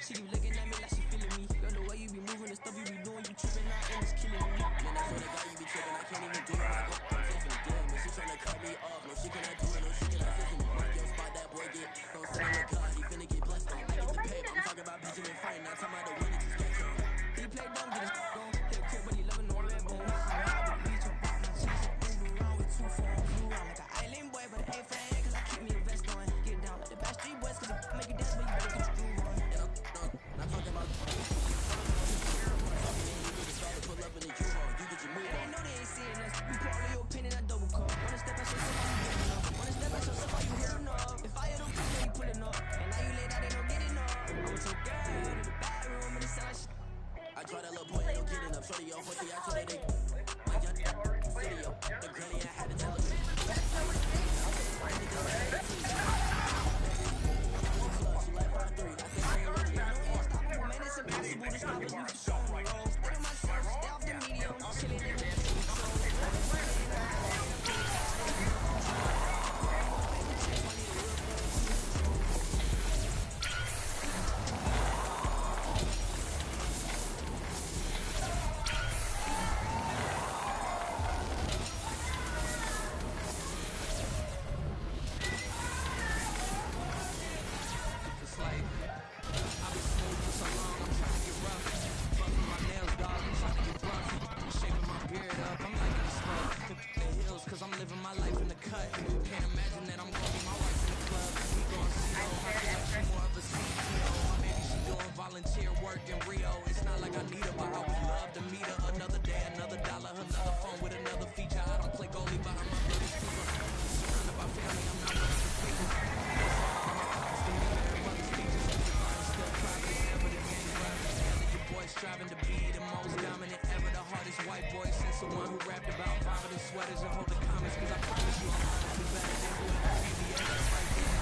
She keep looking at me like she feeling me. Girl, the way you be moving and stuff you be doing, you tripping out and it's killing me. Man, I swear to God, you be tripping. I can't even do it. I go finna deal me. She tryna cut me off. No, she cannot do it. No, she cannot fix me. Mark your spot, that boy get. Don't sit on the car. He finna get blessed on. I get the paper. I'm talking about Benjamin Franklin. Not talking about the winning to sketch on. He play dumb, get his on. Hit crib, but he loving no red bone. I'm out the beach, I'm out my cheeks. Moving around with 2 phones. Move around like an island boy, but it ain't fan, cause I keep me a vest on. Get down like the Backstreet Boys, cause it make you dance, but you better get your groove on. Not talking about pull up in the U-Haul, you get your move on. They know they ain't seeing us. We call your opinion, I double call. Wanna step at yourself, how you getting up? Wanna step at yourself, how you hearing up? If I hit them, then you pulling up. And now you lay down, they don't getting up. I'm with your girl in the bathroom, and it sound like shit. I try that little boy, ain't no getting up. Shorty, your horse, I told her they my young video. The granny, I had to tell her. Striving to be the most dominant ever, the hardest white boy since the one who rapped about vomit and sweaters and hold the comments, cause I promise you I'm honestly better than whoever BBS right there.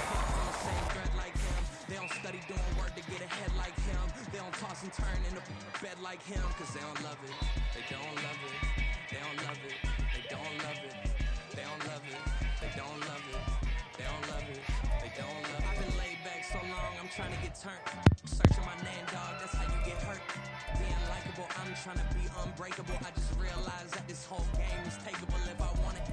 On the same thread like him, they don't study doing work to get ahead like him, they don't toss and turn in the bed like him, cause they don't love it, they don't love it, they don't love it, they don't love it, they don't love it, they don't love it, they don't love it, they don't love it. I've been laid back so long, I'm trying to get turned. Searching my name, dog, that's how you get hurt. Being likable, I'm trying to be unbreakable. I just realized that this whole game is takeable if I want it.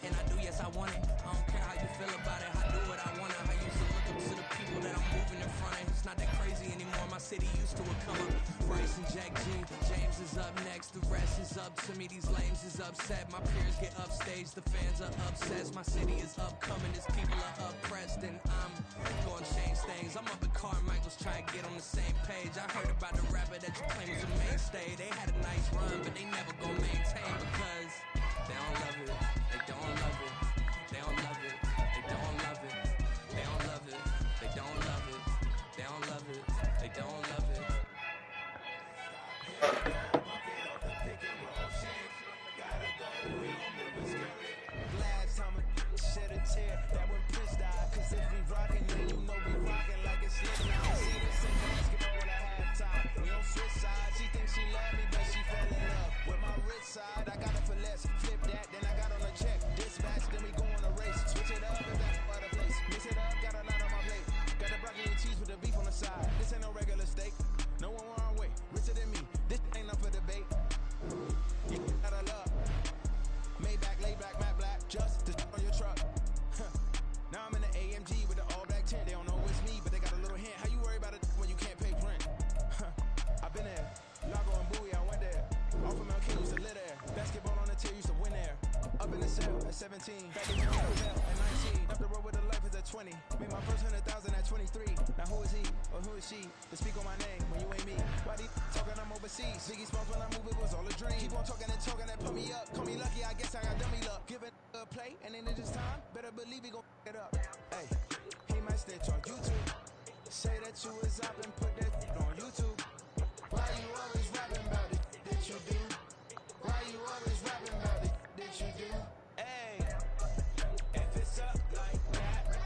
And I do, yes, I want it. I don't care how you feel about it. I do what I want to. I used to look up to the people that I'm moving in front of. It's not that crazy anymore. My city used to come up. Bryce and Jack G. James is up next. The rest is up to me. These lames is upset. My peers get upstaged. The fans are obsessed. My city is upcoming. These people are oppressed. And I'm going to change things. I'm up at Carmichael's trying to get on the same page. I heard about the rapper that you claim was a mainstay. They had a nice run, but they never gonna maintain because they don't love it. They don't love it. They don't love it. They don't love it. They don't love it. They don't love it. They don't love it. They don't love it. Last time I shed a tear, that when Prince died. Cause if we rockin', then you know we rockin' like it's lit now. See this in basketball at halftime. We don't switch sides. She thinks she love me, but she fell in love with my rich side. I got it for less. Flip that, then I got on a check. Dispatch, then we go on a race. Switch it up and back for the place. Mix it up, got a lot on my plate. Got the broccoli and cheese with the beef on the side. This ain't no regular steak. No one wrong way. Richer than me. This ain't up for debate. You got a love. Maybach, laid back, matte black. Just to on your truck. Now I'm in the AMG with the all black tint. They don't know it's me, but they got a little hint. How you worry about it when you can't pay rent? I've been there. Lago and Bowie, I went there. Off of Mount King used to live there. Basketball on the tier used to win there. Up in the cell at 17. Back in the hotel at 19. Up the road with the life is at 20. Made my first 100,000 at 23. Now who is he or who is she to speak on my name when you ain't me? Why they talking I'm overseas? Biggie Smalls when I move it was all a dream. Keep on talking and talking that put me up. Call me lucky, I guess I got dummy luck. Give it a play and then it's just time. Better believe he gon' it up. Hey, he might snitch on YouTube. Say that you was up and put that on YouTube. Why you always rapping about it? Did you do? Why you always rapping about it? Did you do? Hey, if it's up like that,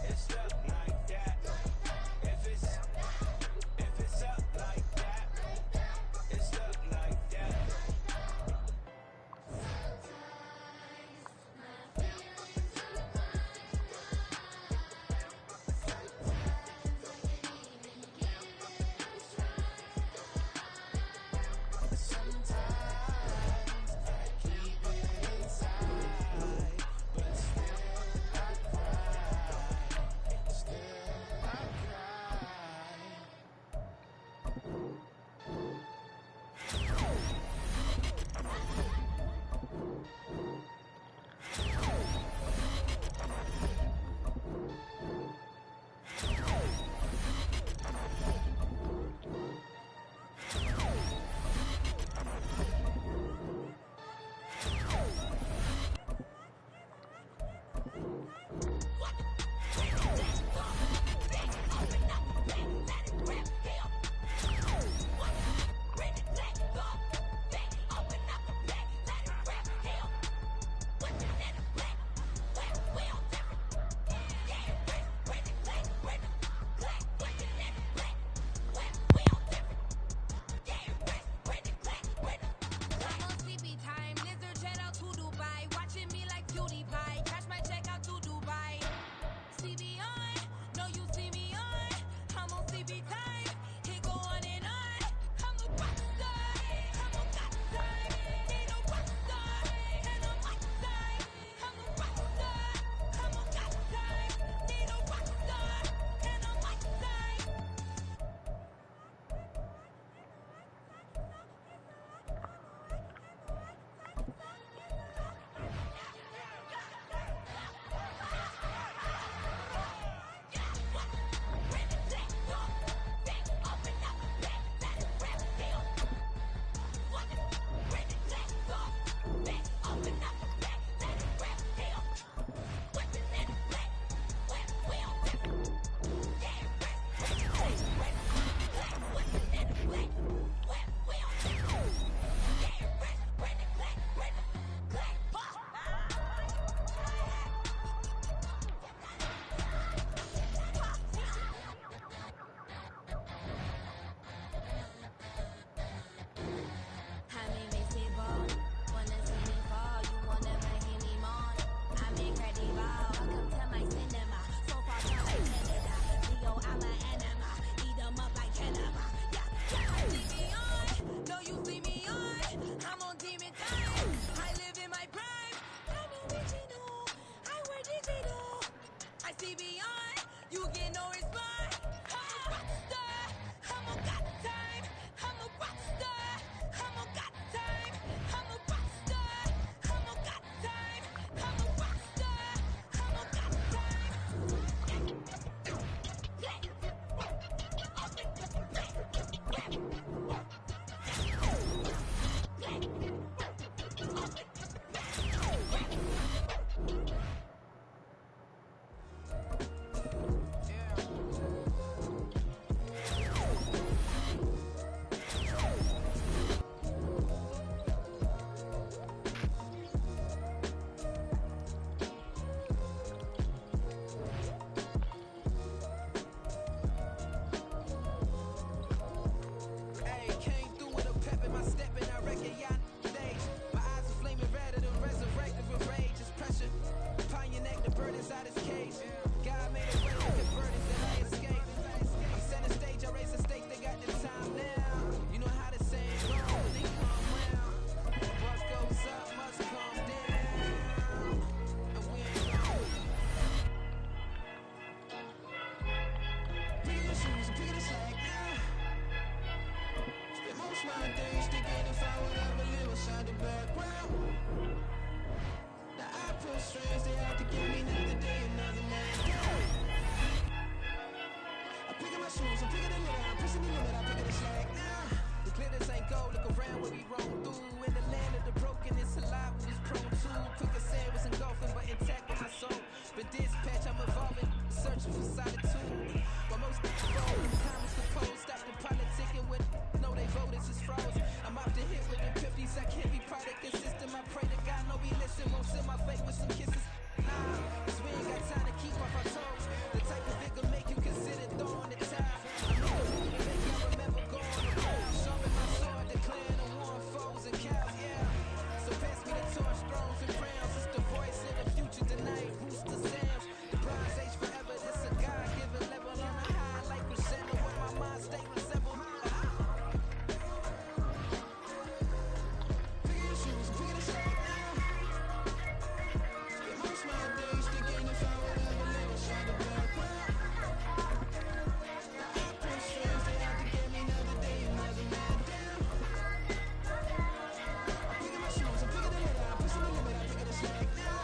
it's up like that. If it's up like that, it's up like that. my days thinking if I would ever live inside the background. Now I feel strange, they have to give me another day, another man down. I'm picking my shoes, I'm picking the litter, I'm pushing the limit, I'm picking the slack now. The glitters ain't gold, look around where we roam through. In the land of the broken, it's a lot we was prone to. Quicker sand was engulfing, but intact with my soul. Been dispatched, I'm evolving, searching for solitude. While most niggas roll, comments composed, stop the politicking with no, they voters is froze. I'm off the hit with the 50s, I can't be product system. I pray to God, no, we listen, won't send my fate with some kisses. Nah, cause we ain't got time to keep off our toes. The type of figure make you consider throwing the tide. I'm in the mood to make y'all remember going to war. Sharpen my sword, declaring the war on foes and cows, yeah. So pass me the torch, thrones and crowns. It's the voice of the future tonight. Who's the sounds? The bronze age forever. This a God-given level on a high like crescendo where my mind stay resembled. Picking your shoes, picking the slack now. Spend most my days thinking if I would ever live inside the background. Now I feel strange, they have to give me another day, another man down. I'm picking my shoes, I'm picking the litter, I'm pushing the limit, I'm picking the slack now.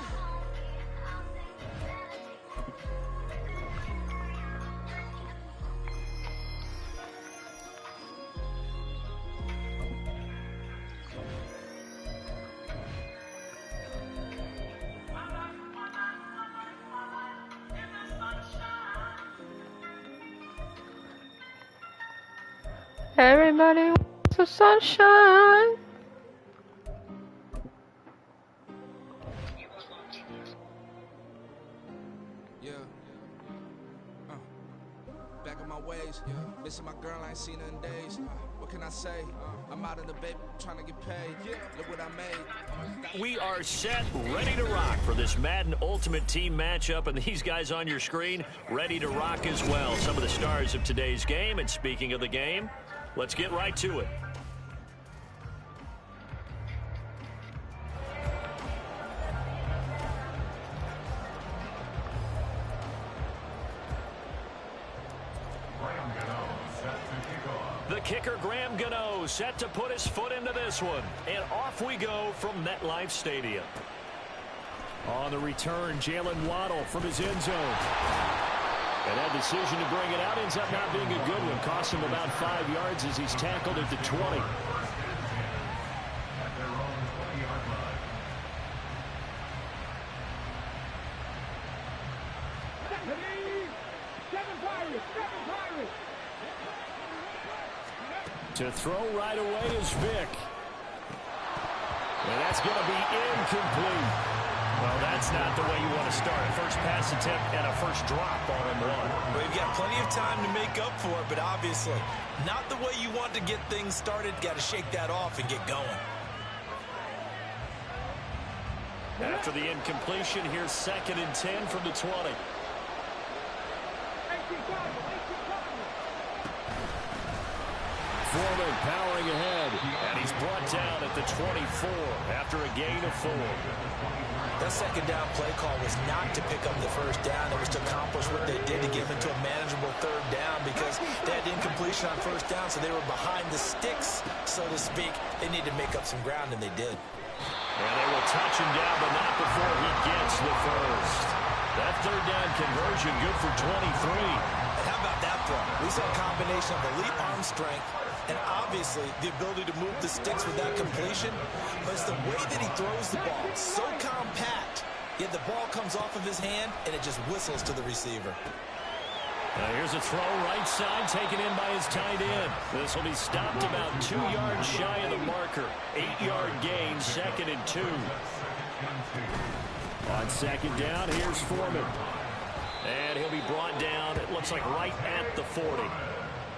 Everybody wants the sunshine. Yeah. Back on my ways. Missing my girl, I ain't seen her in days. What can I say? I'm out in the baby trying to get paid. Look what I made. We are set, ready to rock for this Madden Ultimate Team matchup, and these guys on your screen ready to rock as well. Some of the stars of today's game, and speaking of the game, let's get right to it. The kicker, Graham Gano, set to put his foot into this one. And off we go from MetLife Stadium. On the return, Jalen Waddle from his end zone. And that decision to bring it out ends up not being a good one. Cost him about 5 yards as he's tackled at the 20. To throw right away is Vic. And that's going to be incomplete. Well, that's not the way you want to start. First pass attempt and a first drop all in one. Well, you've got plenty of time to make up for it, but obviously not the way you want to get things started. Got to shake that off and get going. After the incompletion, here's 2nd and 10 from the 20. Foreman powering ahead. And he's brought down at the 24 after a gain of 4. That second down play call was not to pick up the first down. It was to accomplish what they did to get them into a manageable 3rd down because they had incompletion on first down, so they were behind the sticks, so to speak. They needed to make up some ground, and they did. And they will touch him down, but not before he gets the first. That 3rd down conversion good for 23. And how about that throw? We saw a combination of elite arm strength and obviously the ability to move the sticks with that completion. But it's the way that he throws the ball. So compact, yet the ball comes off of his hand and it just whistles to the receiver. Here's a throw right side taken in by his tight end. This will be stopped about 2 yards shy of the marker. 8-yard gain, 2nd and 2. On 2nd down, here's Foreman. And he'll be brought down, it looks like right at the 40.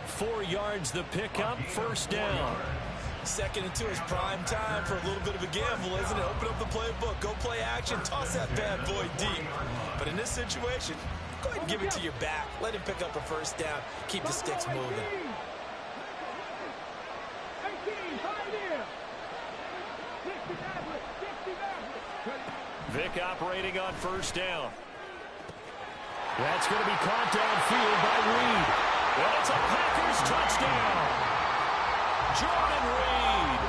4 yards the pickup, 1st down. 2nd and 2 is prime time for a little bit of a gamble, isn't it? Open up the playbook, go play action, toss that bad boy deep. But in this situation, go ahead and give it to your back. Let him pick up a 1st down. Keep the sticks moving. Vic operating on 1st down. That's going to be caught downfield by Reed. And it's a Packers touchdown. Jordan Reed,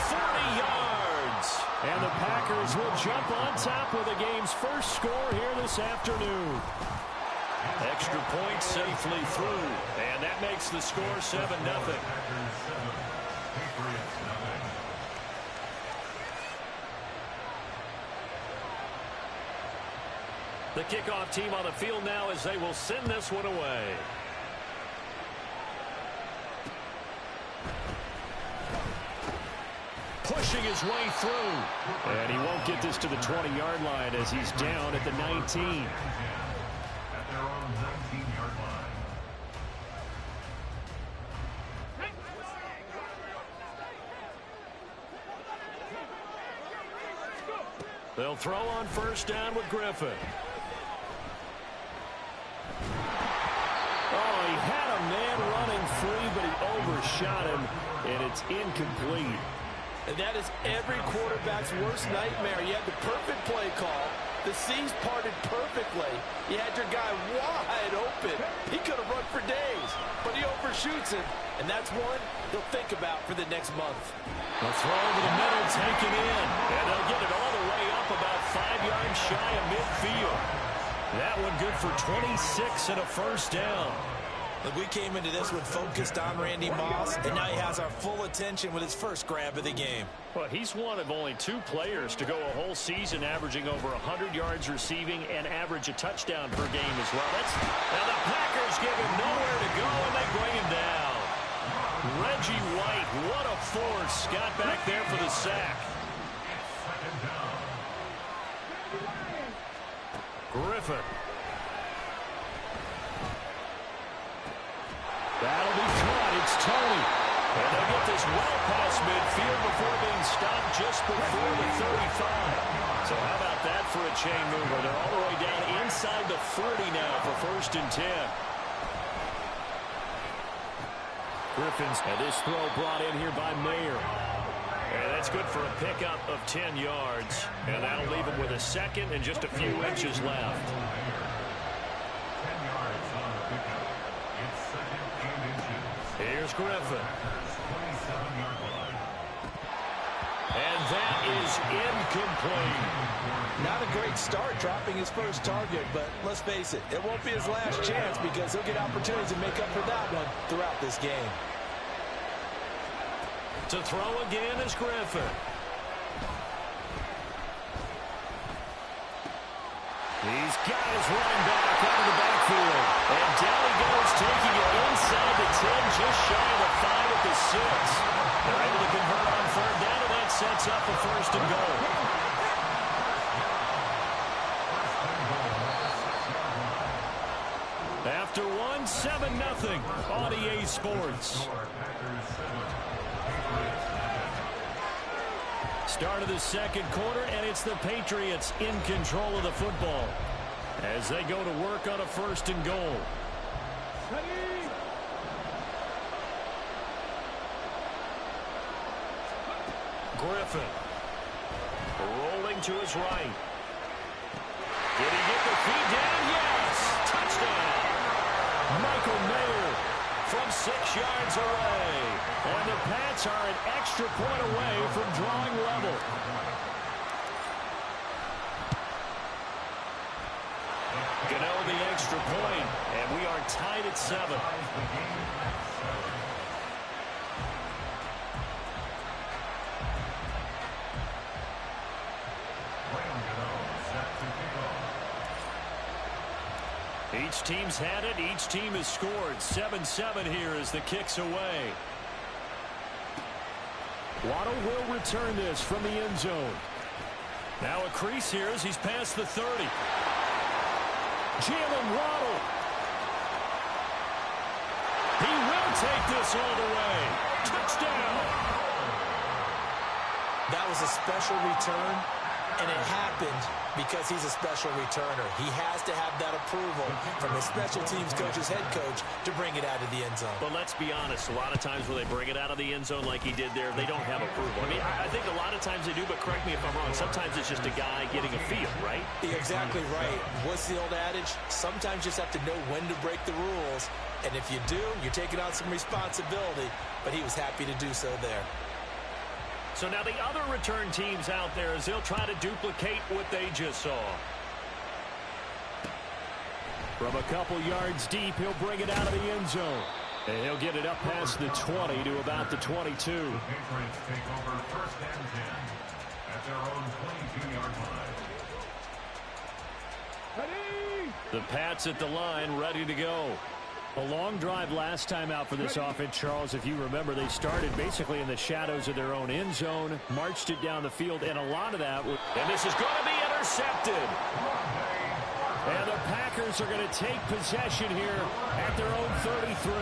40 yards. And the Packers will jump on top with the game's first score here this afternoon. Extra point safely through, and that makes the score 7-0. The kickoff team on the field now as they will send this one away. Pushing his way through. And he won't get this to the 20-yard line as he's down at the 19. At their own 19-yard line. They'll throw on first down with Griffin. Oh, he had a man running free, but he overshot him, and it's incomplete. And that is every quarterback's worst nightmare. You had the perfect play call. The seams parted perfectly. You had your guy wide open. He could have run for days, but he overshoots it. And that's one he'll think about for the next month. The throw over the middle taken in. And they'll get it all the way up about 5 yards shy of midfield. That one good for 26 and a first down. Look, we came into this one focused on Randy Moss, and now he has our full attention with his first grab of the game. Well, he's one of only 2 players to go a whole season averaging over 100 yards receiving and average a touchdown per game as well. Now the Packers give him nowhere to go, and they bring him down. Reggie White, what a force. Got back there for the sack. Griffin. That'll be caught. It's Tony. And they'll get this well past midfield before being stopped just before the 35. So how about that for a chain mover? They're all the way down inside the 40 now for first and 10. Griffins, and this throw brought in here by Mayer. And that's good for a pickup of 10 yards. And that'll leave him with a second and just a few inches left. 10 yards on the pickup. It's second and inches. Here's Griffin. 27-yard line. And that is incomplete. Not a great start dropping his first target, but let's face it, it won't be his last chance because he'll get opportunities to make up for that one throughout this game. To throw again is Griffin. He's got his running back out of the backfield. And down he goes, taking it inside the 10, just shy of the 5 at the 6. They're able to convert on third down, and that sets up a first and goal. After one, 7-0 on EA Sports. Start of the second quarter, and it's the Patriots in control of the football as they go to work on a first and goal. Griffin rolling to his right. Did he get the feed down? Yes! Touchdown! Michael Mayer from 6 yards away. And the Pats are an extra point away from drawing level. Gano the extra point, and we are tied at 7. Each team's had it. Each team has scored. 7-7 here as the kick's away. Waddle will return this from the end zone. Now a crease here as he's past the 30. Jalen Waddle. He will take this all the way. Touchdown. That was a special return, and it happened Because he's a special returner. He has to have that approval from his special teams coach's head coach to bring it out of the end zone. But let's be honest, a lot of times when they bring it out of the end zone like he did there, they don't have approval. I mean, I think a lot of times they do, but correct me if I'm wrong. Sometimes it's just a guy getting a feel, right? You're exactly right. What's the old adage? Sometimes you just have to know when to break the rules. And if you do, you're taking on some responsibility. But he was happy to do so there. So now the other return teams out there as they'll try to duplicate what they just saw. From a couple yards deep, he'll bring it out of the end zone. And he'll get it up past the 20 to about the 22. The Patriots take over first and 10 at their own 22-yard line. The Pats at the line, ready to go. A long drive last time out for this offense, Charles. If you remember, they started basically in the shadows of their own end zone, marched it down the field, and a lot of that was... And this is going to be intercepted. And the Packers are going to take possession here at their own 33.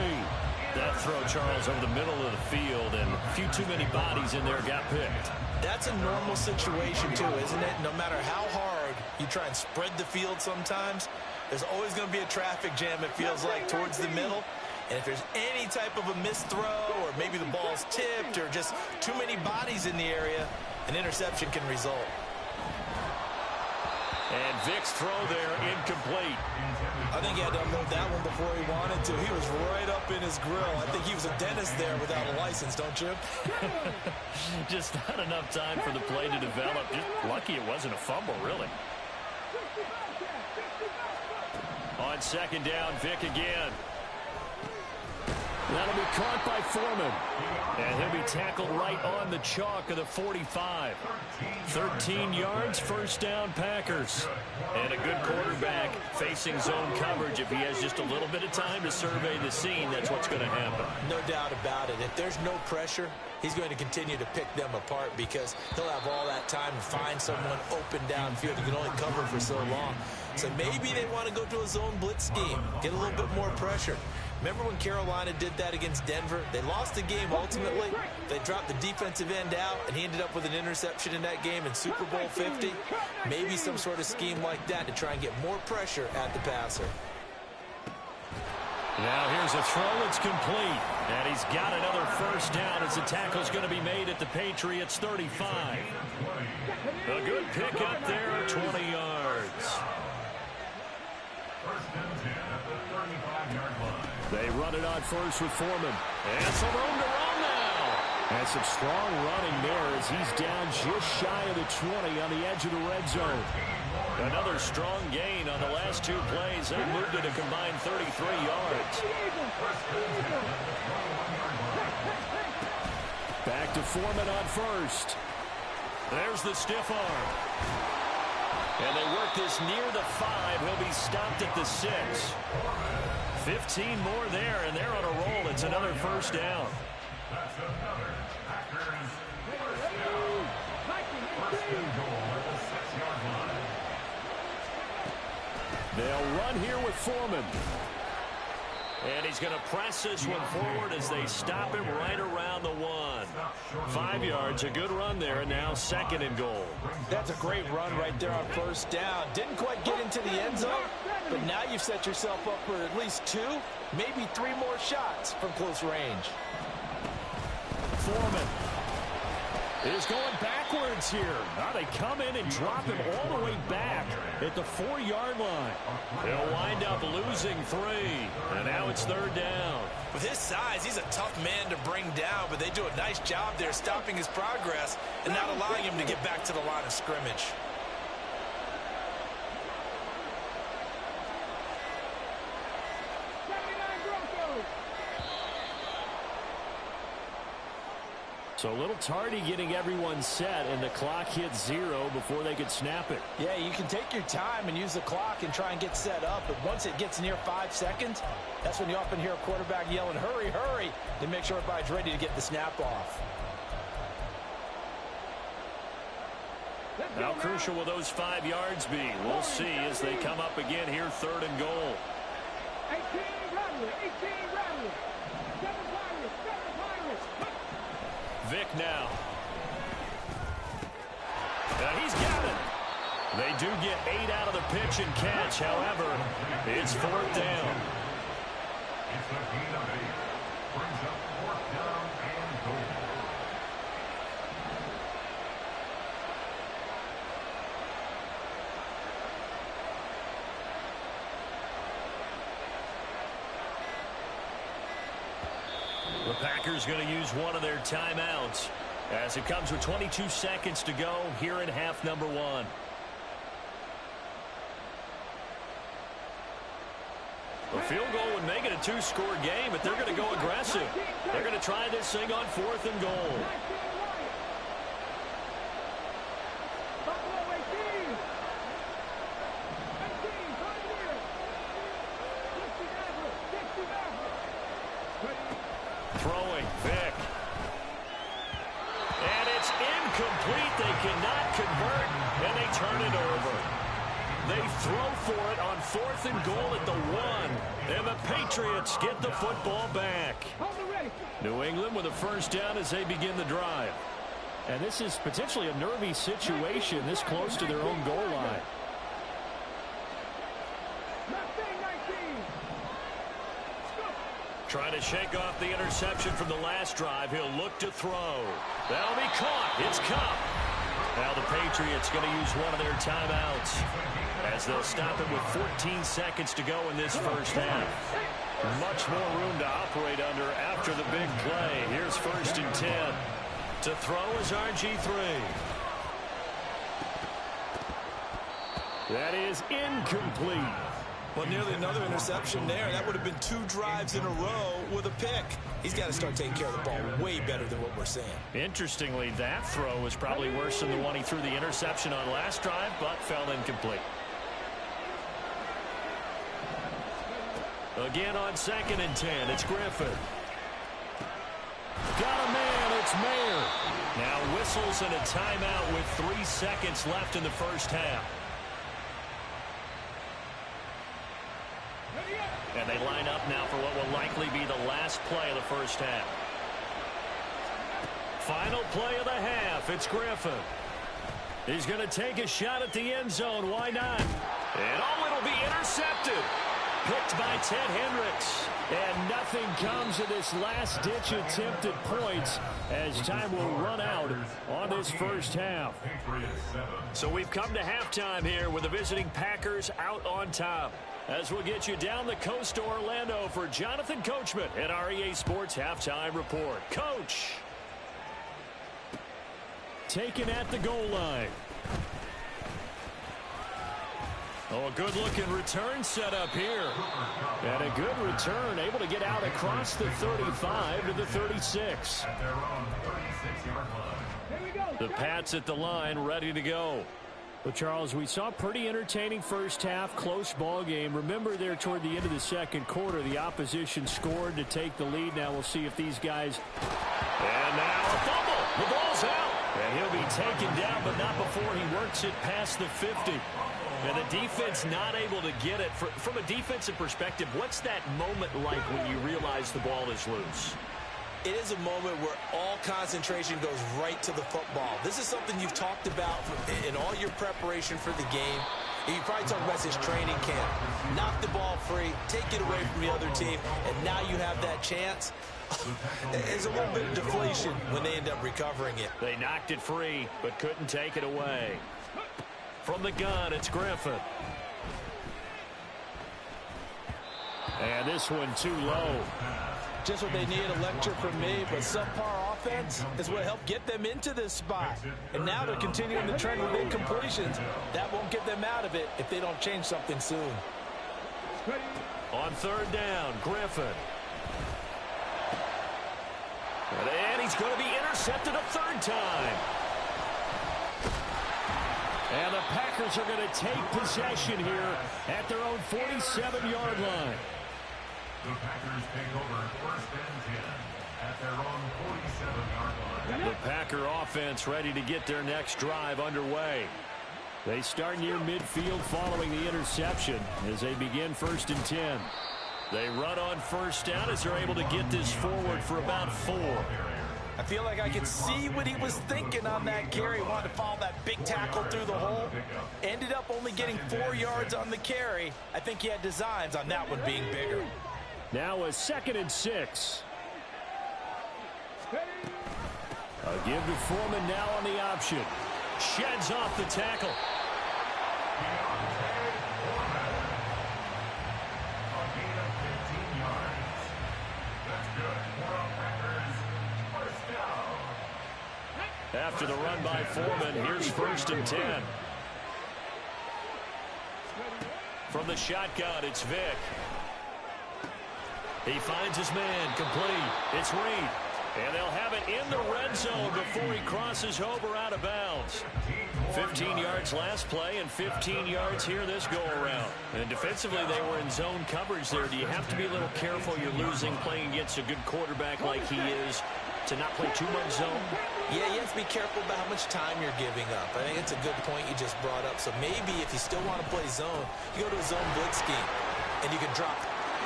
That throw, Charles, over the middle of the field, and a few too many bodies in there got picked. That's a normal situation, too, isn't it? No matter how hard you try and spread the field sometimes, there's always going to be a traffic jam, it feels like, towards the middle. And if there's any type of a missed throw or maybe the ball's tipped or just too many bodies in the area, an interception can result. And Vic's throw there incomplete. I think he had to unload that one before he wanted to. He was right up in his grill. I think he was a dentist there without a license, don't you? Just not enough time for the play to develop. Just lucky it wasn't a fumble, really. On second down, Vic again. That'll be caught by Foreman. And he'll be tackled right on the chalk of the 45. 13 yards, first down, Packers. And a good quarterback facing zone coverage. If he has just a little bit of time to survey the scene, that's what's going to happen. No doubt about it. If there's no pressure, he's going to continue to pick them apart because he'll have all that time to find someone open downfield. You can only cover for so long. So maybe they want to go to a zone blitz scheme, get a little bit more pressure. Remember when Carolina did that against Denver? They lost the game ultimately. They dropped the defensive end out, and he ended up with an interception in that game in Super Bowl 50. Maybe some sort of scheme like that to try and get more pressure at the passer. Now here's a throw. It's complete. And he's got another first down as the tackle's going to be made at the Patriots 35. A good pick up there, 20 yards. First and 10 at the 35-yard line. They run it on first with Foreman. And some room to run now. And some strong running there as he's down just shy of the 20 on the edge of the red zone. Another strong gain on the last two plays. They moved it a combined 33 yards. Back to Foreman on first. There's the stiff arm. And they work this near the 5. He'll be stopped at the 6. 15 more there, and they're on a roll. It's another first down. That's another Packers first down. First and goal at the 6-yard line. They'll run here with Foreman. And he's going to press this one forward as they stop him right around the 1. 5 yards, a good run there, and now second and goal. That's a great run right there on first down. Didn't quite get into the end zone, but now you've set yourself up for at least 2, maybe 3 more shots from close range. Foreman is going backwards here. Now they come in and drop him all the way back at the 4-yard line. They'll wind up losing 3, and now it's third down. With his size, he's a tough man to bring down, but they do a nice job there stopping his progress and not allowing him to get back to the line of scrimmage. So a little tardy getting everyone set, and the clock hits 0 before they could snap it. Yeah, you can take your time and use the clock and try and get set up, but once it gets near 5 seconds, that's when you often hear a quarterback yelling, hurry, hurry, to make sure everybody's ready to get the snap off. How crucial will those 5 yards be? We'll see as they come up again here, third and goal. 18 Rattler, 18 Rattler, 7 Pirates, 7 Pirates. Vic now. He's got it. They do get 8 out of the pitch and catch. However, it's 4th down. It's a gain of 8. Brings up 4th down and goal. The Packers going to use one of their timeouts as it comes with 22 seconds to go here in half number 1. A field goal would make it a 2-score game, but they're going to go aggressive. They're going to try this thing on 4th and goal. Throwing, Vick. And it's incomplete. They cannot convert, and they turn it over. They throw for it on 4th and goal at the 1, and the Patriots get the football back. New England with a first down as they begin the drive. And this is potentially a nervy situation this close to their own goal line. Trying to shake off the interception from the last drive. He'll look to throw. That'll be caught. It's Cup. Now the Patriots going to use one of their timeouts as they'll stop it with 14 seconds to go in this first half. Much more room to operate under after the big play. Here's 1st and 10. To throw is RG3. That is incomplete. Well, nearly another interception there. That would have been 2 drives in a row with a pick. He's got to start taking care of the ball way better than what we're seeing. Interestingly, that throw was probably worse than the one he threw the interception on last drive, but fell incomplete. Again on 2nd and 10, it's Griffin. Got a man, it's Mayer. Now whistles and a timeout with 3 seconds left in the first half. And they line up now for what will likely be the last play of the first half. Final play of the half, it's Griffin. He's going to take a shot at the end zone, why not? And it'll be intercepted. Picked by Ted Hendricks. And nothing comes of this last-ditch attempt at points as time will run out on this first half. So we've come to halftime here with the visiting Packers out on top. As we'll get you down the coast to Orlando for Jonathan Coachman at our EA Sports Halftime Report. Coach. Taken at the goal line. Oh, a good-looking return set up here. And a good return, able to get out across the 35 to the 36. At their own 36-yard line. The Pats at the line, ready to go. Well, Charles, we saw a pretty entertaining first half, close ball game. Remember there toward the end of the second quarter, the opposition scored to take the lead. Now we'll see if these guys... And now a fumble. The ball's out. And he'll be taken down, but not before he works it past the 50. And the defense not able to get it. From a defensive perspective, what's that moment like when you realize the ball is loose? It is a moment where all concentration goes right to the football. This is something you've talked about in all your preparation for the game. You probably talked about this training camp. Knock the ball free, take it away from the other team, and now you have that chance. There's a little bit of deflation when they end up recovering it. They knocked it free, but couldn't take it away. From the gun, it's Griffin. And this one too low. Just what they need, a lecture from me, but subpar offense is what helped get them into this spot. And now they're continuing the trend with incompletions. That won't get them out of it if they don't change something soon. On 3rd down, Griffin. And he's going to be intercepted a 3rd time. And the Packers are going to take possession here at their own 47-yard line. The Packers take over 1st and 10 at their own 47-yard line. The Packer offense ready to get their next drive underway. They start near midfield following the interception as they begin 1st and 10. They run on 1st down as they're able to get this forward for about 4. I feel like I could see what he was thinking on that carry. Wanted to follow that big tackle through the hole. Ended up only getting 4 yards on the carry. I think he had designs on that one being bigger. Now a 2nd and 6. A give to Foreman now on the option. Sheds off the tackle. After the run by Foreman, here's 1st and 10. From the shotgun, it's Vick. He finds his man, complete. It's Reed. And they'll have it in the red zone before he crosses over out of bounds. 15 yards last play and 15 yards here this go-around. And defensively, they were in zone coverage there. Do you have to be a little careful you're losing playing against a good quarterback like he is to not play too much zone? Yeah, you have to be careful about how much time you're giving up. I think it's a good point you just brought up. So maybe if you still want to play zone, you go to a zone blitz scheme, and you can drop.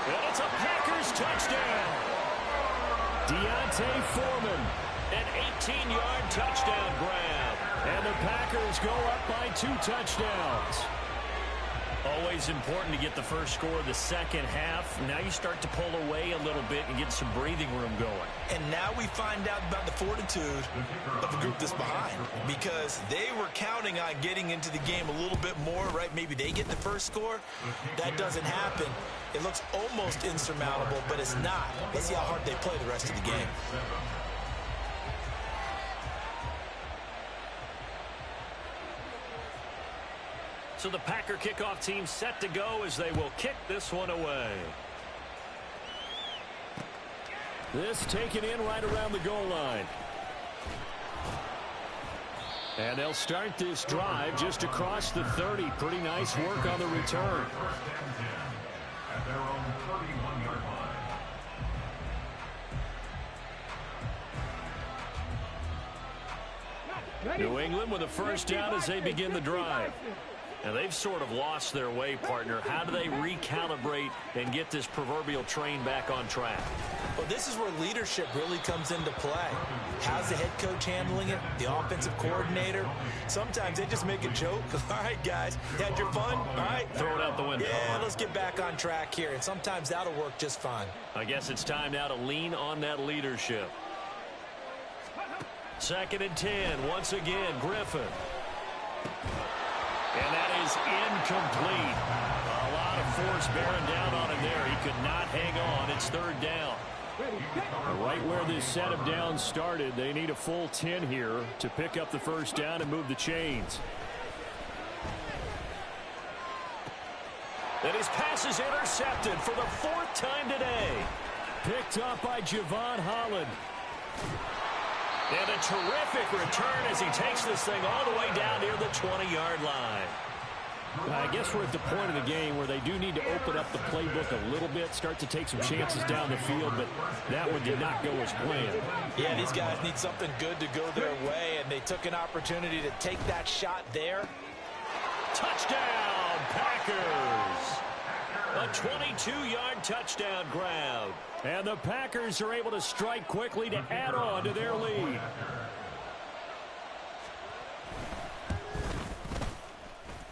And it's a Packers touchdown. Deontay Foreman, an 18-yard touchdown grab. And the Packers go up by 2 touchdowns. Always important to get the first score of the second half. Now you start to pull away a little bit and get some breathing room going. And now we find out about the fortitude of the group that's behind, because they were counting on getting into the game a little bit more, right? Maybe they get the first score. That doesn't happen. It looks almost insurmountable, but it's not. Let's see how hard they play the rest of the game. So the Packer kickoff team set to go as they will kick this one away. This taken in right around the goal line. And they'll start this drive just across the 30. Pretty nice work on the return. At their own 31-yard line. New England with a first down as they begin the drive. And they've sort of lost their way, partner. How do they recalibrate and get this proverbial train back on track? Well, this is where leadership really comes into play. How's the head coach handling it? The offensive coordinator? Sometimes they just make a joke. All right, guys, you had your fun? All right. Throw it out the window. Yeah, let's get back on track here. And sometimes that'll work just fine. I guess it's time now to lean on that leadership. 2nd and 10. Once again, Griffin. And that is incomplete. A lot of force bearing down on him there. He could not hang on. It's 3rd down. Right where this set of downs started, they need a full 10 here to pick up the first down and move the chains. And his pass is intercepted for the 4th time today. Picked up by Javon Holland. And a terrific return as he takes this thing all the way down near the 20-yard line. I guess we're at the point of the game where they do need to open up the playbook a little bit, start to take some chances down the field, but that one did not go as planned. Yeah, these guys need something good to go their way, and they took an opportunity to take that shot there. Touchdown, Packers! A 22-yard touchdown grab. And the Packers are able to strike quickly to add on to their lead.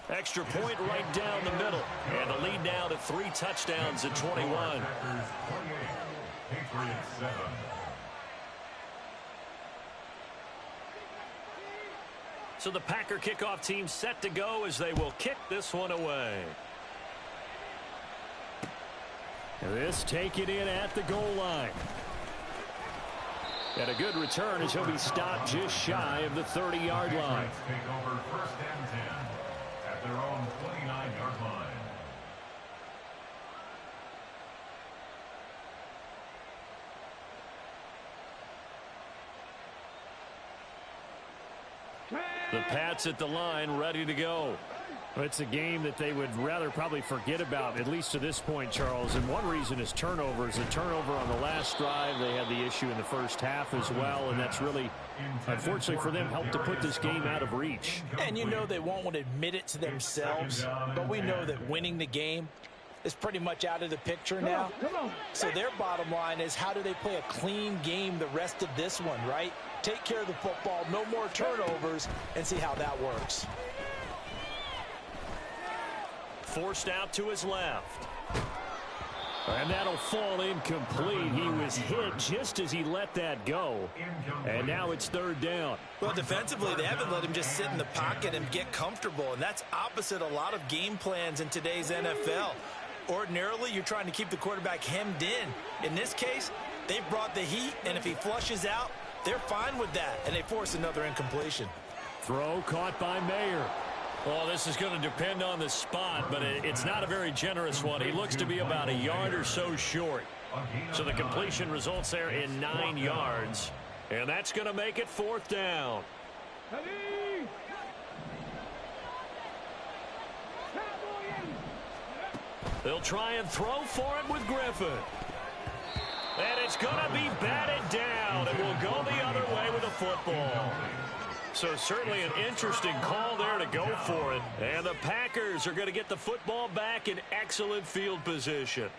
Extra point right down the middle. And the lead now to 3 touchdowns at 21. So the Packer kickoff team set to go as they will kick this one away. This taken in at the goal line. And a good return as he'll be stopped just shy of the 30-yard line. Take over 1st and 10 at their own 29-yard line. The Pats at the line, ready to go. It's a game that they would rather probably forget about, at least to this point, Charles. And one reason is turnovers. A turnover on the last drive. They had the issue in the first half as well, and that's really, unfortunately for them, helped to put this game out of reach. And you know they won't want to admit it to themselves, but we know that winning the game is pretty much out of the picture now. So their bottom line is, how do they play a clean game the rest of this one, right? Take care of the football, no more turnovers, and see how that works. Forced out to his left. And that'll fall incomplete. He was hit just as he let that go. And now it's third down. Well, defensively, they haven't let him just sit in the pocket and get comfortable, and that's opposite a lot of game plans in today's NFL. Ordinarily, you're trying to keep the quarterback hemmed in. In this case, they've brought the heat, and if he flushes out, they're fine with that, and they force another incompletion. Throw caught by Mayer. Well, this is going to depend on the spot, but it's not a very generous one. He looks to be about a yard or so short. So the completion results there in 9 yards. And that's going to make it fourth down. They'll try and throw for it with Griffin. And it's going to be batted down. It will go the other way with the football. So certainly an interesting call there to go for it. And the Packers are going to get the football back in excellent field position.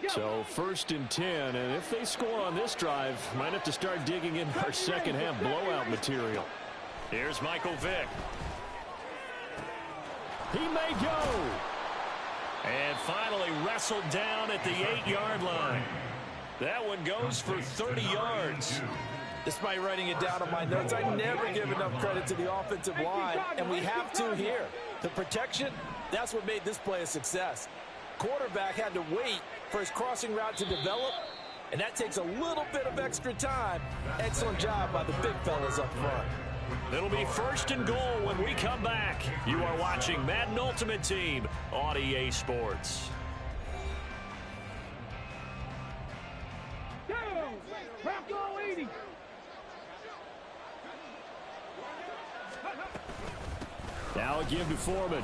So first and 10, and if they score on this drive, might have to start digging in our second half blowout material. Here's Michael Vick. He may go. And finally wrestled down at the 8-yard line. That one goes for 30 yards. Despite writing it down on my notes, I never give enough credit to the offensive line, and we have to here. The protection, that's what made this play a success. Quarterback had to wait for his crossing route to develop, and that takes a little bit of extra time. Excellent job by the big fellas up front. It'll be first and goal when we come back. You are watching Madden Ultimate Team on EA Sports. Now a give to Foreman.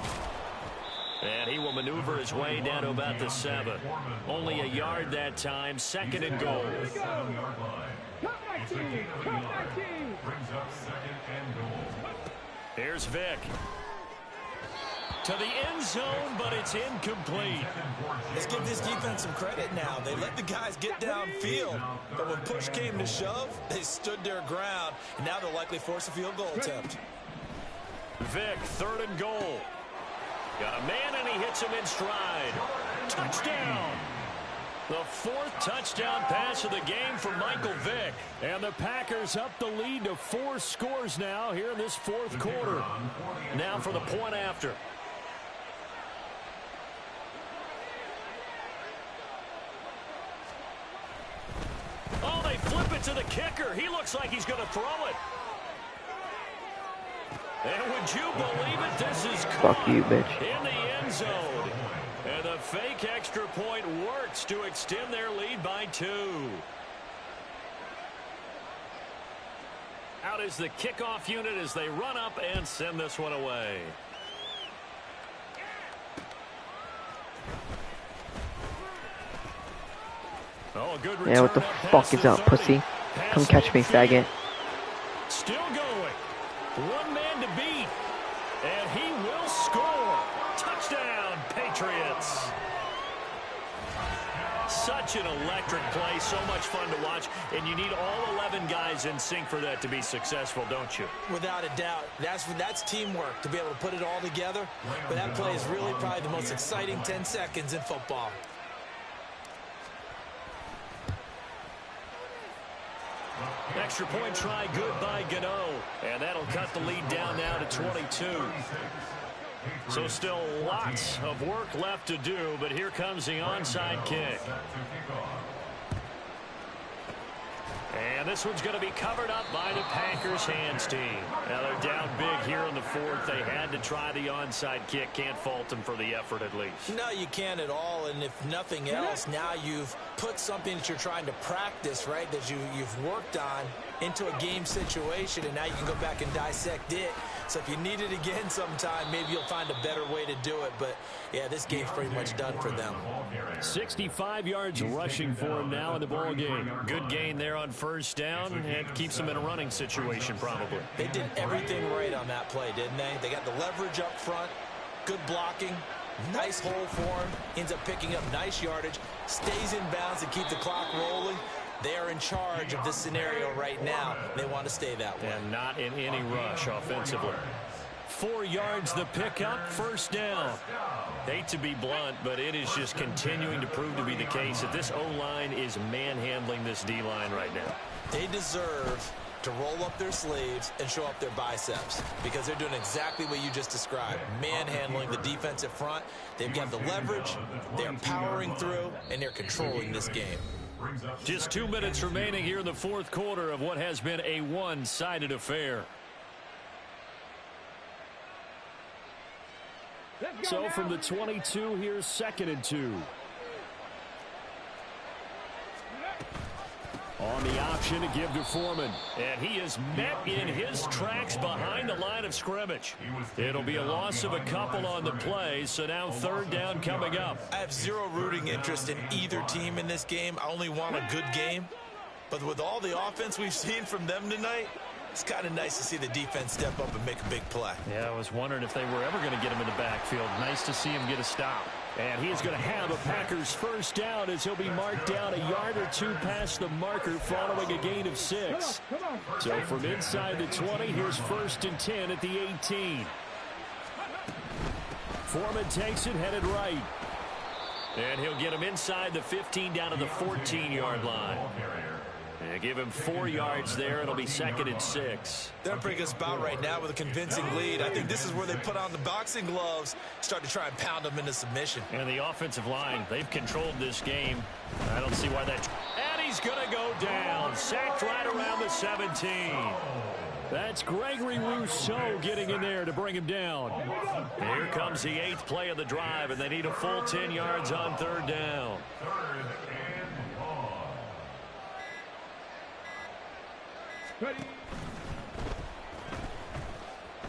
And he will maneuver his way down to about the 7. Only a yard that time. Second and goal. Here's Vick. To the end zone, but it's incomplete. Let's give this defense some credit now. They let the guys get downfield, but when push came to shove, they stood their ground, and now they'll likely force a field goal attempt. Vick, third and goal. Got a man, and he hits him in stride. Touchdown! The 4th touchdown pass of the game for Michael Vick. And the Packers up the lead to 4 scores now here in this 4th quarter. Now for the point after. Oh, they flip it to the kicker. He looks like he's going to throw it. And would you believe it? This is caught Fuck you, bitch. in the end zone. And the fake extra point works to extend their lead by 2. Out is the kickoff unit as they run up and send this one away. Oh, good return. Yeah, what the fuck is up, pussy? Come catch me, faggot. Still going. One man to beat. And he will score. Touchdown, Patriots. Such an electric play. So much fun to watch. And you need all 11 guys in sync for that to be successful, don't you? Without a doubt. That's teamwork, to be able to put it all together. But that play is really probably the most exciting 10 seconds in football. Extra point try good by Gano. And that'll cut the lead down now to 22. So still lots of work left to do, but here comes the onside kick. And this one's going to be covered up by the Packers hands team. Now they're down big here in the 4th. They had to try the onside kick. Can't fault them for the effort at least. No, you can't at all. And if nothing else, now you've put something that you're trying to practice, right, that you've worked on into a game situation, and now you can go back and dissect it So if you need it again sometime, maybe you'll find a better way to do it. But, yeah, this game's pretty much done for them. 65 yards rushing for him now in the ball game. Good gain there on first down, and keeps them in a running situation probably. They did everything right on that play, didn't they? They got the leverage up front, good blocking, nice hole for him, ends up picking up nice yardage, stays in bounds to keep the clock rolling. They are in charge of this scenario right now. They want to stay that way. And not in any rush offensively. 4 yards the pickup, first down. Hate to be blunt, but it is just continuing to prove to be the case that this O-line is manhandling this D-line right now. They deserve to roll up their sleeves and show up their biceps because they're doing exactly what you just described, manhandling the defensive front. They've got the leverage, they're powering through, and they're controlling this game. Just 2 minutes remaining here in the fourth quarter of what has been a one-sided affair. So from the 22, here's 2nd and 2. On the option to give to Foreman. And he is met in his tracks behind the line of scrimmage. It'll be a loss of a couple on the play, so now 3rd down coming up. I have zero rooting interest in either team in this game. I only want a good game. But with all the offense we've seen from them tonight, it's kind of nice to see the defense step up and make a big play. Yeah, I was wondering if they were ever going to get him in the backfield. Nice to see him get a stop. And he is going to have a Packers first down as he'll be marked down a yard or 2 past the marker following a gain of 6. So from inside the 20, here's 1st and 10 at the 18. Foreman takes it, headed right. And he'll get him inside the 15 down to the 14-yard line. And give him 4 yards there. It'll be 2nd and 6. They're in a pretty good spot right now with a convincing lead. I think this is where they put on the boxing gloves, start to try and pound them into submission. And the offensive line, they've controlled this game. I don't see why that... And he's going to go down. Sacked right around the 17. That's Gregory Rousseau getting in there to bring him down. Here comes the 8th play of the drive, and they need a full 10 yards on 3rd down.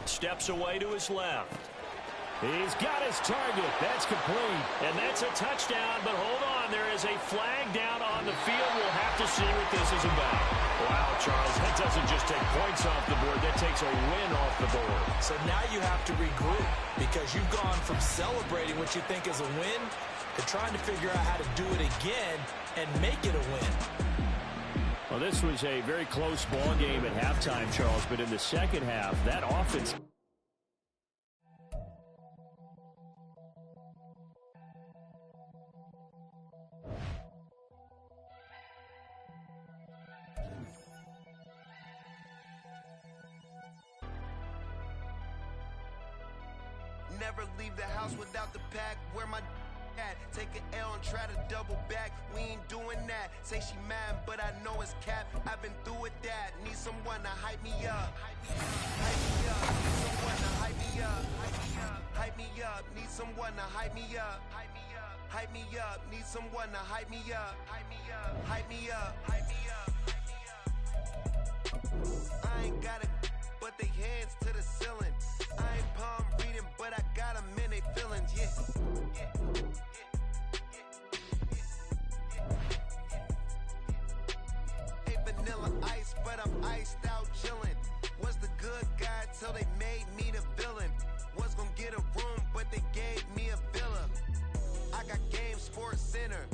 Steps away to his left. He's got his target. That's complete. And that's a touchdown, but hold on. There is a flag down on the field. We'll have to see what this is about. Wow, Charles, that doesn't just take points off the board. That takes a win off the board. So now you have to regroup because you've gone from celebrating what you think is a win to trying to figure out how to do it again and make it a win. Well, this was a very close ball game at halftime, Charles, but in the second half, that offense... Never leave the house without the pack. Where my at? Take an L and try to double back. We ain't doing that. Say she mad, but I know it's cap. I've been through with that. Need someone to hype me up. Hype me up. Need someone to hype me up. Hype me up. Need someone to hype me up. Hype me up. Need someone to hype me up. Hype me up. Hype me up. Hype me up. I ain't got it, but they hands to the ceiling. I ain't palm reading, but I got them in they feelings, yeah. Hey, vanilla ice, but I'm iced out chillin'. Was the good guy till they made me the villain. Was gonna get a room, but they gave me a villa. I got Game Sports Center.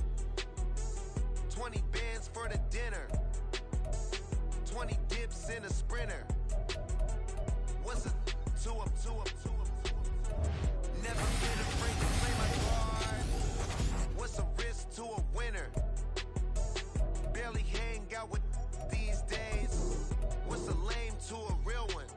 20 bands for the dinner. 20 dips in a sprinter. What's a 2 up, 2 up, 2 up, 2 up? Never been afraid to play my card. What's a risk to a winner? Barely hang out with these days. What's a lame to a real one?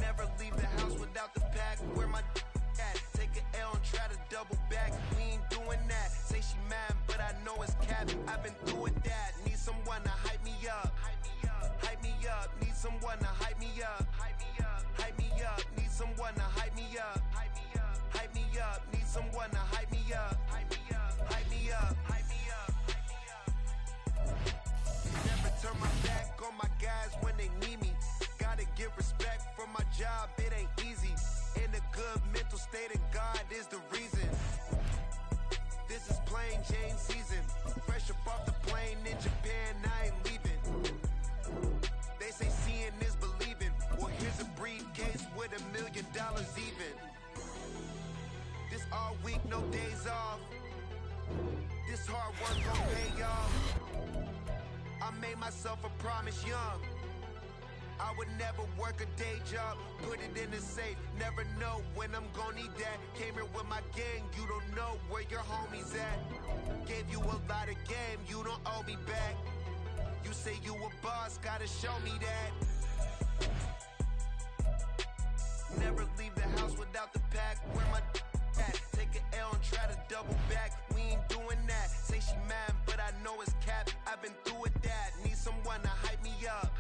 Never leave the house without the pack. Where my at? Take an L and try to double back. We ain't doing that. Say she mad, but I know it's cap. I've been through with that. Need someone to hype me up. Hype me up. Need someone to hype me up. Hype me up. Hype me up. Need someone to hype me up. Hype me up. Hype me up. Need someone to hype me up. Hype me up. Hype me up. Hype me up. Never turn my back on my guys plain Jane season. Fresh up off the plane in Japan, I ain't leaving. They say seeing is believing. Well, here's a briefcase with $1 million even. This all week, no days off. This hard work gon' pay off. I made myself a promise young. I would never work a day job, put it in the safe. Never know when I'm gon' need that. Came here with my gang, you don't know where your homies at. Gave you a lot of game, you don't owe me back. You say you a boss, gotta show me that. Never leave the house without the pack. Where my at? Take an L and try to double back. We ain't doing that. Say she mad, but I know it's cap. I've been through with that. Need someone to hype me up.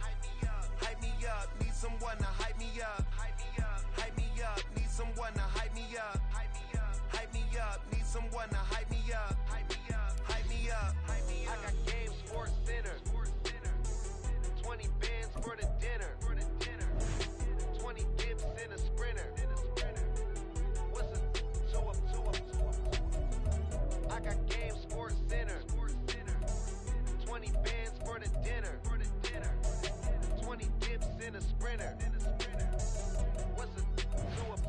Hype me up. Need someone to hype me up. Hype me up. Need someone to hype me up. Hype me up. Need someone to hype me up. Hype me up. I got game sports center. 20 bands for the dinner. 20 dips in a sprinter. What's a 2 up? I got game sports center. 20 bands for the dinner. 20 dips in a sprinter. What's a 2 up?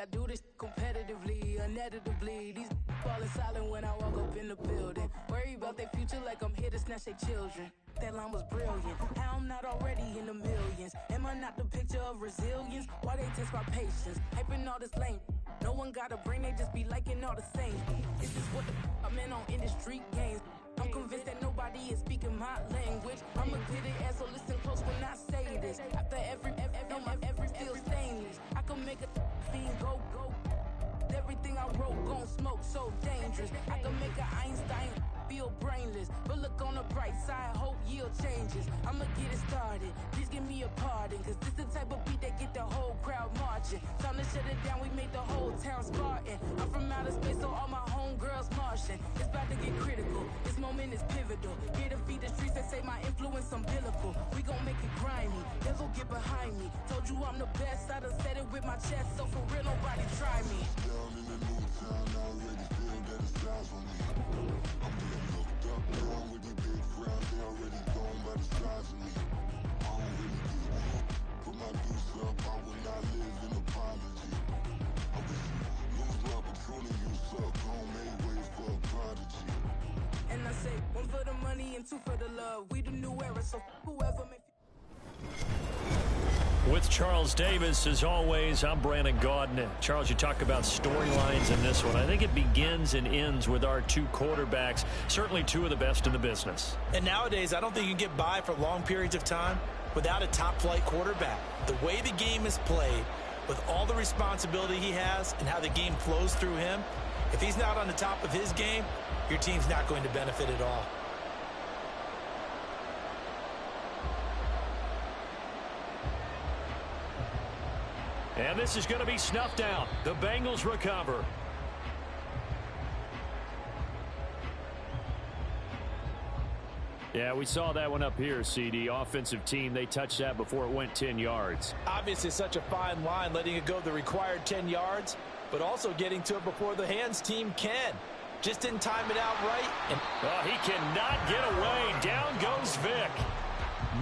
I do this competitively, uneditably. These falling silent when I walk up in the building. Worry about their future like I'm here to snatch their children. That line was brilliant. How I'm not already in the millions? Am I not the picture of resilience? Why they test my patience? Hyping all this lame. No one got a brain, they just be liking all the same. This is what the I'm in on industry games. I'm convinced that nobody is speaking my language. I'm a good ass, so listen close when I say this. After every feel stainless. I can make a fiend go. Everything I wrote gon' smoke, so dangerous. I can make an Einstein feel brainless. But look on the bright side, hope yield changes. I'ma get it started, please give me a pardon. Cause this the type of beat that get the whole crowd marching. Time to shut it down, we made the whole town Spartan. I'm from outer space, so all my homegirls Martian. It's about to get critical, this moment is pivotal. Here to feed the streets that say my influence umbilical. We gon' make it grimy, never get behind me. Told you I'm the best, I done said it with my chest. So for real, nobody try me. Down in the new town, I already feel that it's eyes on me. I'm getting looked up, down with these big crowds, they already gone by the size of me. I don't really get it. Put my deuce up, I will not live in apology. I wish you lose love, but truly you suck. Home made ways for a prodigy. And I say, one for the money and two for the love. We the new era, so whoever may. With Charles Davis, as always, I'm Brandon Maddn. Charles, you talk about storylines in this one. I think it begins and ends with our two quarterbacks, certainly two of the best in the business. And nowadays, I don't think you can get by for long periods of time without a top-flight quarterback. The way the game is played, with all the responsibility he has and how the game flows through him, if he's not on the top of his game, your team's not going to benefit at all. And this is going to be snuffed out. The Bengals recover. Yeah, we saw that one up here, CD. Offensive team, they touched that before it went 10 yards. Obviously, such a fine line, letting it go the required 10 yards, but also getting to it before the hands team can. Just didn't time it out right. And he cannot get away. Down goes Vick.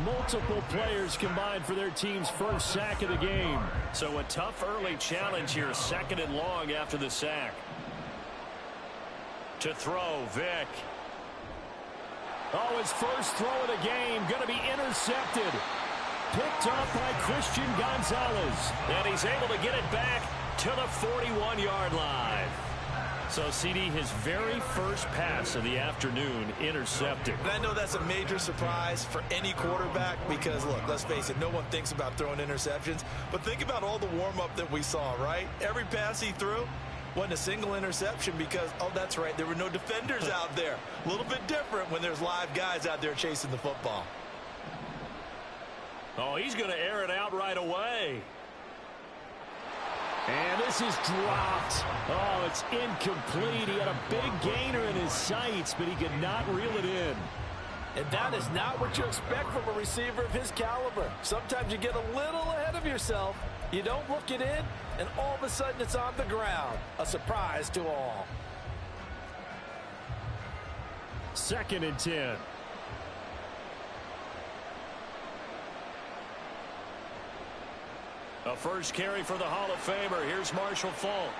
Multiple players combined for their team's first sack of the game. So a tough early challenge here, 2nd and long after the sack. To throw, Vick. Oh, his first throw of the game going to be intercepted. Picked up by Christian Gonzalez. And he's able to get it back to the 41-yard line. So, CD, his very first pass of the afternoon intercepted. I know that's a major surprise for any quarterback because, look, let's face it, no one thinks about throwing interceptions. But think about all the warm-up that we saw, right? Every pass he threw wasn't a single interception because, oh, that's right, there were no defenders out there. A little bit different when there's live guys out there chasing the football. Oh, he's going to air it out right away. And this is dropped. Oh, it's incomplete. He had a big gainer in his sights, but he could not reel it in. And that is not what you expect from a receiver of his caliber. Sometimes you get a little ahead of yourself. You don't look it in, and all of a sudden it's on the ground. A surprise to all. 2nd and 10. A first carry for the Hall of Famer. Here's Marshall Faulk.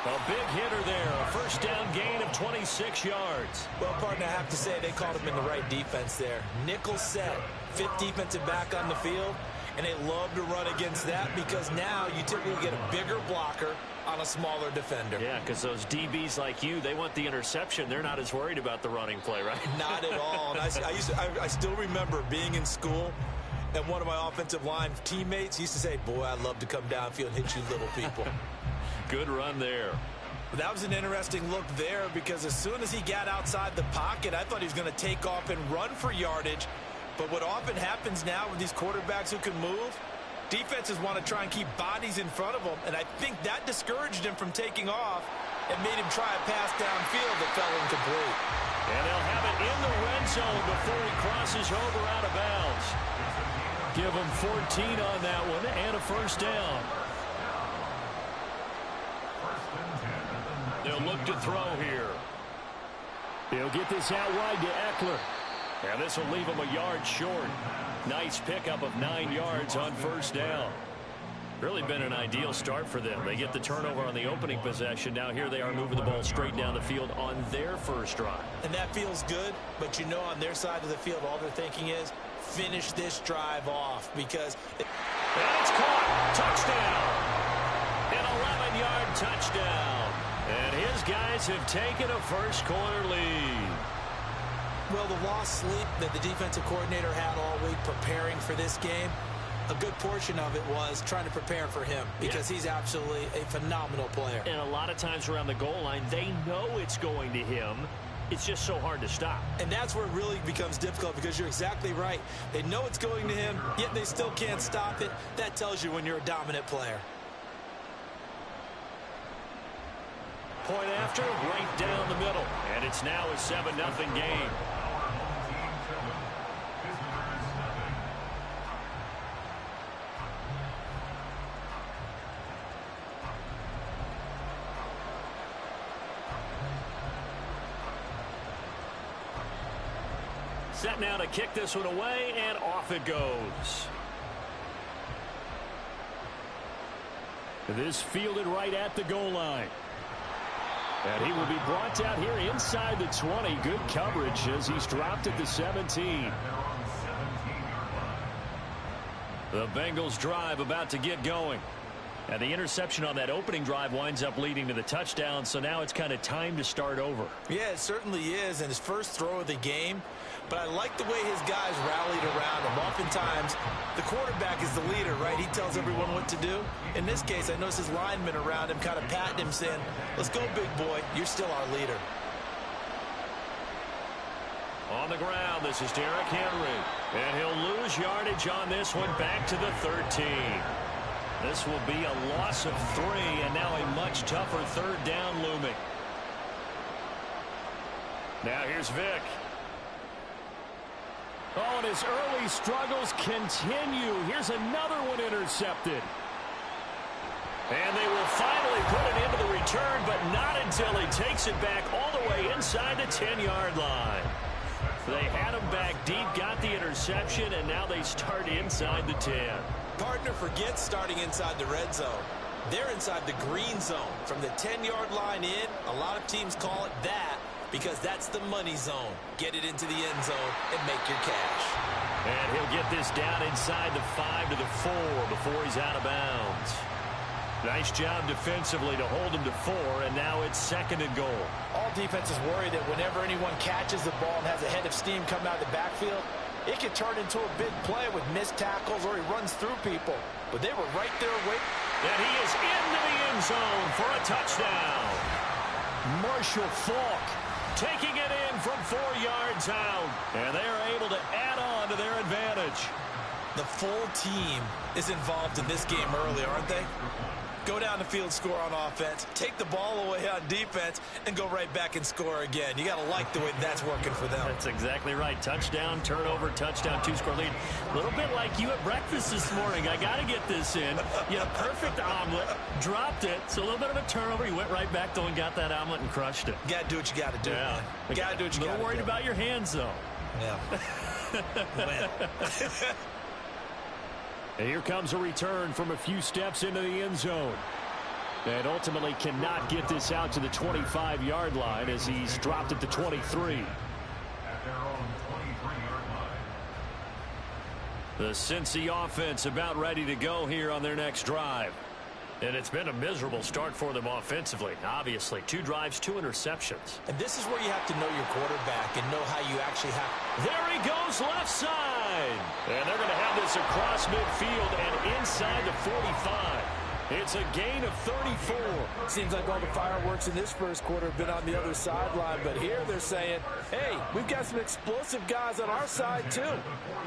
A big hitter there. A first down gain of 26 yards. Well, partner, I have to say they called him in the right defense there. Nickel set, 5th defensive back on the field, and they love to run against that because now you typically get a bigger blocker on a smaller defender. Yeah, because those DBs like you, they want the interception. They're not as worried about the running play, right? Not at all. And I still remember being in school, and one of my offensive line teammates used to say, boy, I'd love to come downfield and hit you little people. Good run there. But that was an interesting look there because as soon as he got outside the pocket, I thought he was going to take off and run for yardage. But what often happens now with these quarterbacks who can move, defenses want to try and keep bodies in front of them, and I think that discouraged him from taking off and made him try a pass downfield that fell incomplete. And they'll have it in the red zone before he crosses over out of bounds. Give him 14 on that one and a first down. They'll look to throw here. He'll get this out wide to Eckler. And this will leave them a yard short. Nice pickup of 9 yards on first down. Really been an ideal start for them. They get the turnover on the opening possession. Now here they are moving the ball straight down the field on their first drive. And that feels good, but you know on their side of the field, all they're thinking is finish this drive off because... And it's caught. Touchdown. An 11-yard touchdown. And his guys have taken a first-quarter lead. Well, the lost sleep that the defensive coordinator had all week preparing for this game, a good portion of it was trying to prepare for him because he's absolutely a phenomenal player. And a lot of times around the goal line, they know it's going to him. It's just so hard to stop. And that's where it really becomes difficult because you're exactly right. They know it's going to him, yet they still can't stop it. That tells you when you're a dominant player. Point after, right down the middle. And it's now a 7-0 game. Set now to kick this one away, and off it goes. This fielded right at the goal line. And he will be brought down here inside the 20. Good coverage as he's dropped at the 17. The Bengals drive about to get going. And the interception on that opening drive winds up leading to the touchdown, so now it's kind of time to start over. Yeah, it certainly is, and his first throw of the game. But I like the way his guys rallied around him. Oftentimes, the quarterback is the leader, right? He tells everyone what to do. In this case, I noticed his linemen around him kind of patting him, saying, let's go, big boy. You're still our leader. On the ground, this is Derrick Henry. And he'll lose yardage on this one back to the 13. This will be a loss of 3, and now a much tougher third down looming. Now here's Vick. Oh, and his early struggles continue. Here's another one intercepted. And they will finally put it into the return, but not until he takes it back all the way inside the 10-yard line. They had him back deep, got the interception, and now they start inside the 10. Partner forgets starting inside the red zone. They're inside the green zone. From the 10-yard line in, a lot of teams call it that because that's the money zone. Get it into the end zone and make your cash. And he'll get this down inside the 5 to the 4 before he's out of bounds. Nice job defensively to hold him to 4, and now it's 2nd and goal. All defenses worry that whenever anyone catches the ball and has a head of steam come out of the backfield, it can turn into a big play with missed tackles or he runs through people. But they were right there waiting. And he is into the end zone for a touchdown. Marshall Faulk taking it in from 4 yards out. And they are able to add on to their advantage. The full team is involved in this game early, aren't they? Go down the field, score on offense, take the ball away on defense, and go right back and score again. You got to like the way that's working for them. That's exactly right. Touchdown, turnover, touchdown, 2-score lead. A little bit like you at breakfast this morning. I got to get this in. You had a perfect omelet, dropped it. So a little bit of a turnover. You went right back, though, and got that omelet and crushed it. Got to do what you got to do, yeah. man. Got to do what you got to do. A little worried about your hands, though. Yeah. And here comes a return from a few steps into the end zone. And ultimately cannot get this out to the 25-yard line as he's dropped at the 23. At their own 23-yard line. The Cincy offense about ready to go here on their next drive. And it's been a miserable start for them offensively. Obviously, 2 drives, 2 interceptions. And this is where you have to know your quarterback and know how you actually have. There he goes, left side. And they're going to have this across midfield and inside the 45. It's a gain of 34. Seems like all the fireworks in this first quarter have been on the other sideline, but here they're saying, hey, we've got some explosive guys on our side too.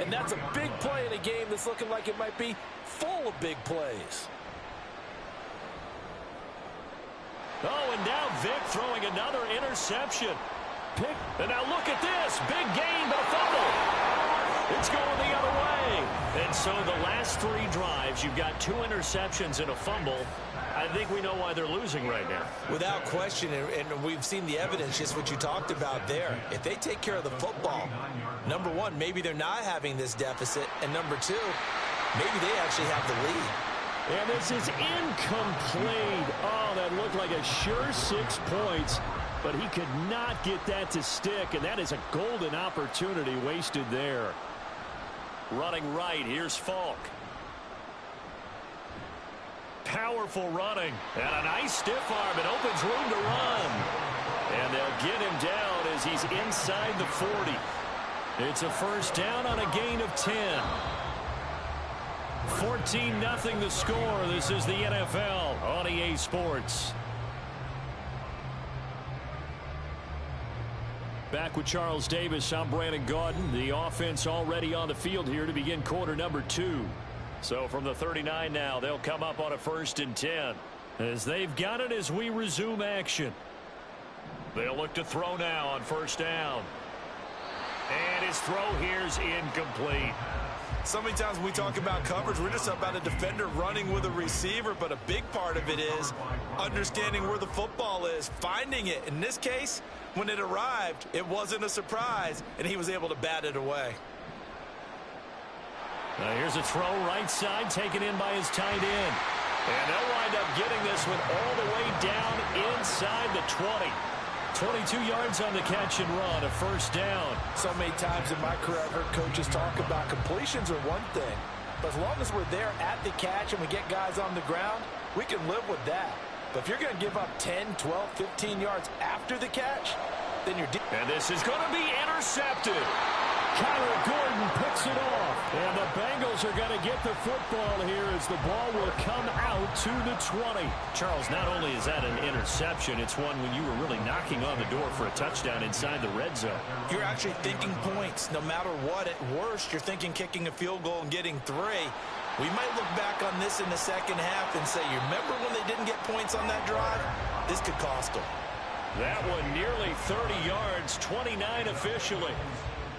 And that's a big play in a game that's looking like it might be full of big plays. Oh, and now Vick throwing another interception. And now look at this. Big gain, but a fumble. It's going the other way. And so the last 3 drives, you've got 2 interceptions and a fumble. I think we know why they're losing right now. Without question, and we've seen the evidence, just what you talked about there. If they take care of the football, number one, maybe they're not having this deficit, and number two, maybe they actually have the lead. And this is incomplete. Oh, that looked like a sure 6 points, but he could not get that to stick, and that is a golden opportunity wasted there. Running right, here's Falk. Powerful running, and a nice stiff arm. It opens room to run. And they'll get him down as he's inside the 40. It's a first down on a gain of 10. 14-0 the score. This is the NFL on EA Sports. Back with Charles Davis, I'm Brandon Gaudin. The offense already on the field here to begin quarter number 2. So from the 39 now, they'll come up on a 1st and 10. As they've got it as we resume action. They'll look to throw now on 1st down. And his throw here's incomplete. So many times when we talk about coverage, we're just about a defender running with a receiver, but a big part of it is understanding where the football is, finding it. In this case, when it arrived, it wasn't a surprise, and he was able to bat it away. Now here's a throw right side, taken in by his tight end. And they'll wind up getting this one all the way down inside the 20. 22 yards on the catch and run, a 1st down. So many times in my career, I've heard coaches talk about completions are one thing. But as long as we're there at the catch and we get guys on the ground, we can live with that. But if you're going to give up 10, 12, 15 yards after the catch, then you're deep. And this is going to be intercepted. Kyler Gordon picks it off. And the Bengals are going to get the football here as the ball will come out to the 20. Charles, not only is that an interception, it's one when you were really knocking on the door for a touchdown inside the red zone. You're actually thinking points. No matter what, at worst, you're thinking kicking a field goal and getting 3. We might look back on this in the second half and say, you remember when they didn't get points on that drive? This could cost them. That one nearly 30 yards, 29 officially.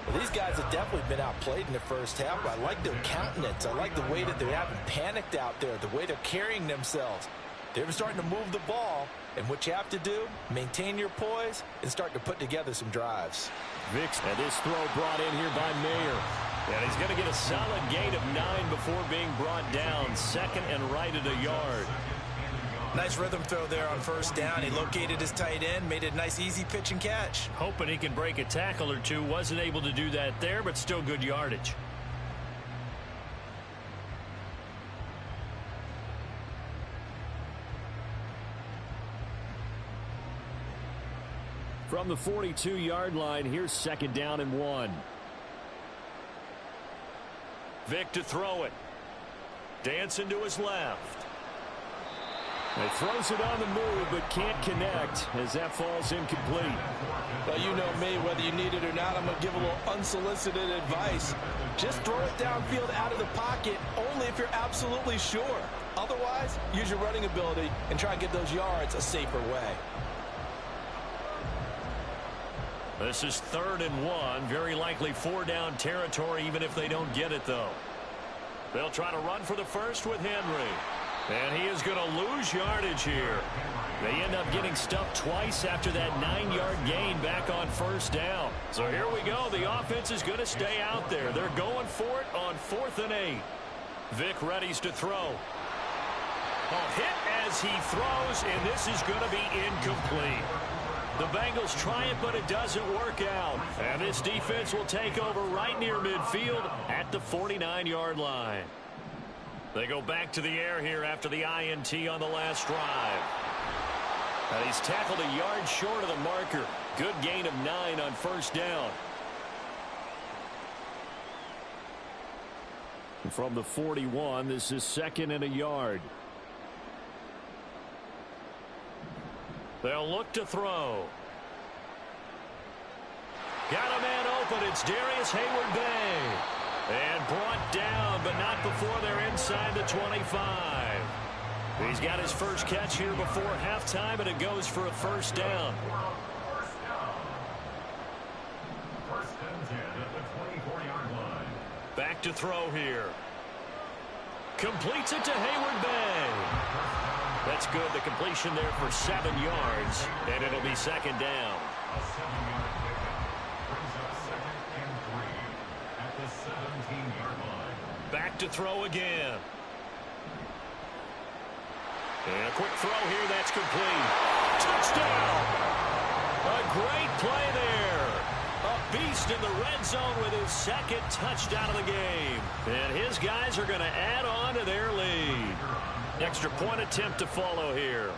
Well, these guys have definitely been outplayed in the first half. I like their countenance. I like the way that they haven't panicked out there, the way they're carrying themselves. They're starting to move the ball, and what you have to do, maintain your poise and start to put together some drives. Vicks, and this throw brought in here by Mayer. And he's going to get a solid gain of 9 before being brought down. 2nd and right at a yard. Nice rhythm throw there on 1st down. He located his tight end, made it a nice easy pitch and catch. Hoping he can break a tackle or two. Wasn't able to do that there, but still good yardage. From the 42-yard line, here's 2nd down and 1. Vick to throw it. Dancing to his left. He throws it on the move, but can't connect as that falls incomplete. Well, you know me, whether you need it or not, I'm going to give a little unsolicited advice. Just throw it downfield out of the pocket, only if you're absolutely sure. Otherwise, use your running ability and try and get those yards a safer way. This is 3rd and 1. Very likely 4-down territory, even if they don't get it, though. They'll try to run for the first with Henry. And he is going to lose yardage here. They end up getting stuffed twice after that 9-yard gain back on 1st down. So here we go. The offense is going to stay out there. They're going for it on 4th and 8. Vick readies to throw. Hit as he throws, and this is going to be incomplete. The Bengals try it, but it doesn't work out. And this defense will take over right near midfield at the 49-yard line. They go back to the air here after the INT on the last drive. And he's tackled a yard short of the marker. Good gain of 9 on 1st down. From the 41, this is 2nd and a yard. They'll look to throw. Got a man open. It's Darius Hayward-Bay. And brought down, but not before they're inside the 25. He's got his first catch here before halftime, and it goes for a 1st down. First and 10 at the 24-yard line. Back to throw here. Completes it to Hayward-Bay. That's good. The completion there for 7 yards, and it'll be second down. A 7-yard pickup brings up 2nd and 3 at the 17-yard line. Back to throw again. And a quick throw here. That's complete. Touchdown! A great play there. A beast in the red zone with his 2nd touchdown of the game. And his guys are going to add on to their lead. Extra point attempt to follow here.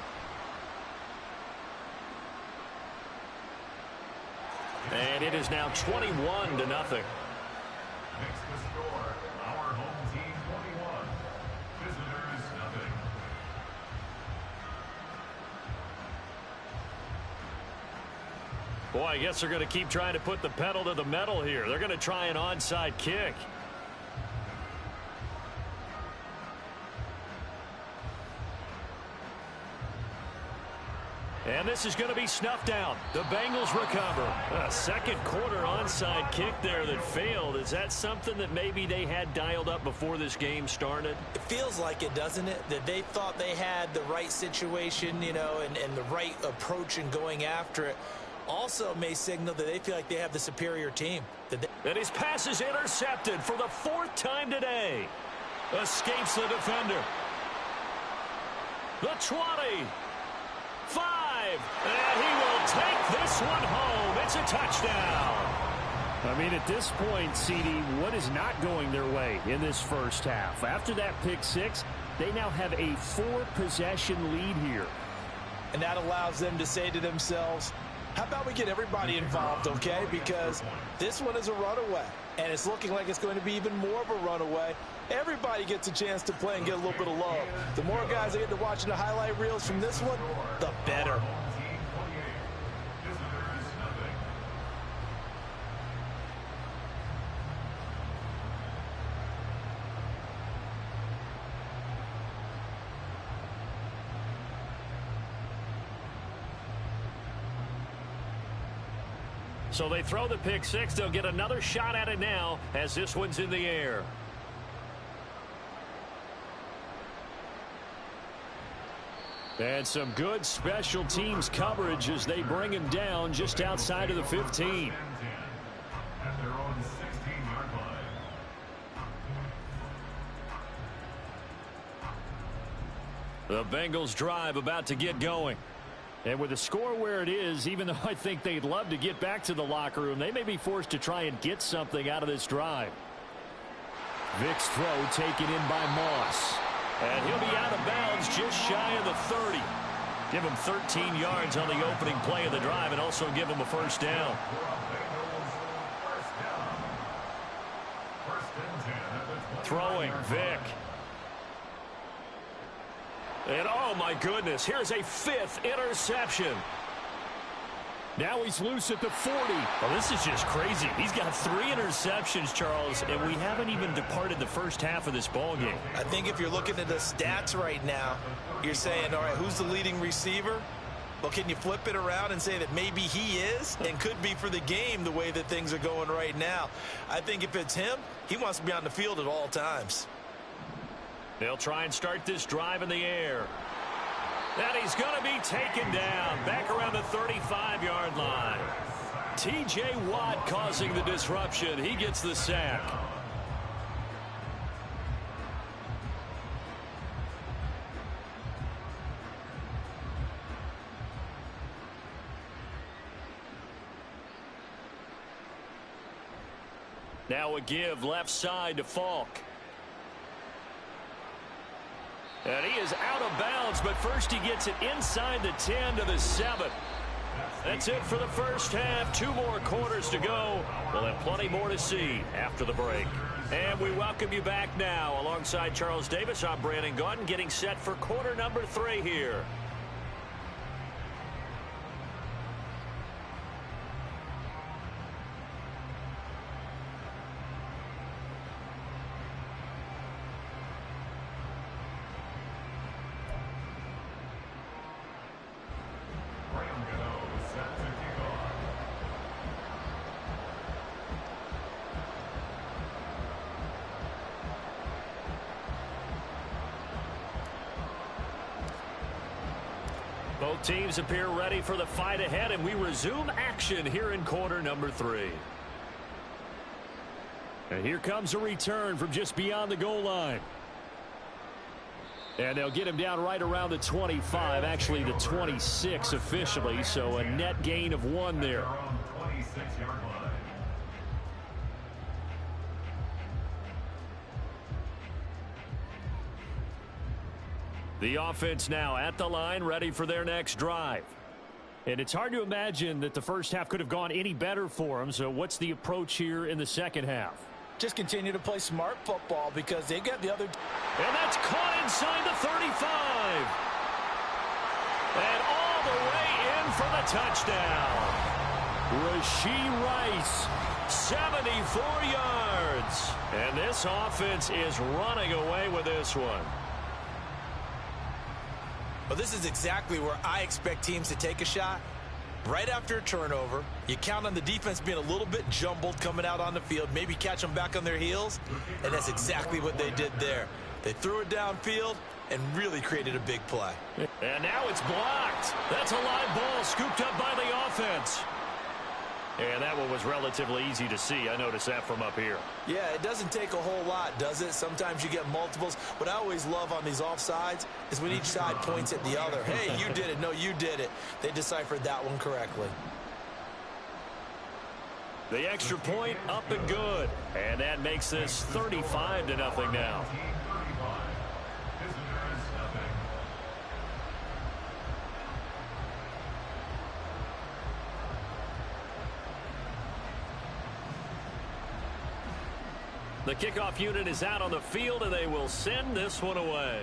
And it is now 21-0. Makes the score our home team 21. Visitors nothing. Boy, I guess they're going to keep trying to put the pedal to the metal here. They're going to try an onside kick. And this is going to be snuffed out. The Bengals recover. A second quarter onside kick there that failed. Is that something that maybe they had dialed up before this game started? It feels like it, doesn't it? That they thought they had the right situation, you know, and the right approach in going after it. Also may signal that they feel like they have the superior team. And his pass is intercepted for the 4th time today. Escapes the defender. The 20. 5. And he will take this one home. It's a touchdown. I mean, at this point, CD, what is not going their way in this first half? After that pick 6, they now have a 4-possession lead here. And that allows them to say to themselves, how about we get everybody involved, okay? Because this one is a runaway, and it's looking like it's going to be even more of a runaway. Everybody gets a chance to play and get a little bit of love. The more guys that get to watching the highlight reels from this one, the better. Team 28. Visitors nothing. So they throw the pick 6. They'll get another shot at it now as this one's in the air. And some good special teams coverage as they bring him down just outside of the 15. At their own 16-yard line. The Bengals drive about to get going. And with the score where it is, even though I think they'd love to get back to the locker room, they may be forced to try and get something out of this drive. Vick's throw taken in by Moss. And he'll be out of bounds just shy of the 30. Give him 13 yards on the opening play of the drive and also give him a first down. Throwing, Vick. And oh my goodness, here's a 5th interception. Now he's loose at the 40. Well, this is just crazy. He's got 3 interceptions, Charles, and we haven't even departed the first half of this ball game. I think if you're looking at the stats right now, you're saying, all right, who's the leading receiver? Well, can you flip it around and say that maybe he is and could be for the game the way that things are going right now? I think if it's him, he wants to be on the field at all times. They'll try and start this drive in the air. And he's going to be taken down back around the 35-yard line. T.J. Watt causing the disruption. He gets the sack. Now a give left side to Falk. And he is out of bounds, but first he gets it inside the 10 to the 7. That's it for the first half. 2 more quarters to go. We'll have plenty more to see after the break. And we welcome you back now. Alongside Charles Davis, I'm Brandon Gaudin, getting set for quarter number 3 here. Both teams appear ready for the fight ahead, and we resume action here in quarter number 3. And here comes a return from just beyond the goal line. And they'll get him down right around the 25, actually the 26 officially, so a net gain of 1 there. The offense now at the line, ready for their next drive. And it's hard to imagine that the first half could have gone any better for them, so what's the approach here in the second half? Just continue to play smart football because they got the other. And that's caught inside the 35. And all the way in for the touchdown. Rashee Rice, 74 yards. And this offense is running away with this one. Well, this is exactly where I expect teams to take a shot. Right after a turnover, you count on the defense being a little bit jumbled coming out on the field, maybe catch them back on their heels, and that's exactly what they did there. They threw it downfield and really created a big play. And now it's blocked. That's a live ball scooped up by the offense. And that one was relatively easy to see. I noticed that from up here. Yeah, it doesn't take a whole lot, does it? Sometimes you get multiples. What I always love on these offsides is when each side points at the other. Hey, you did it. No, you did it. They deciphered that one correctly. The extra point up and good. And that makes this 35-0 now. The kickoff unit is out on the field, and they will send this one away.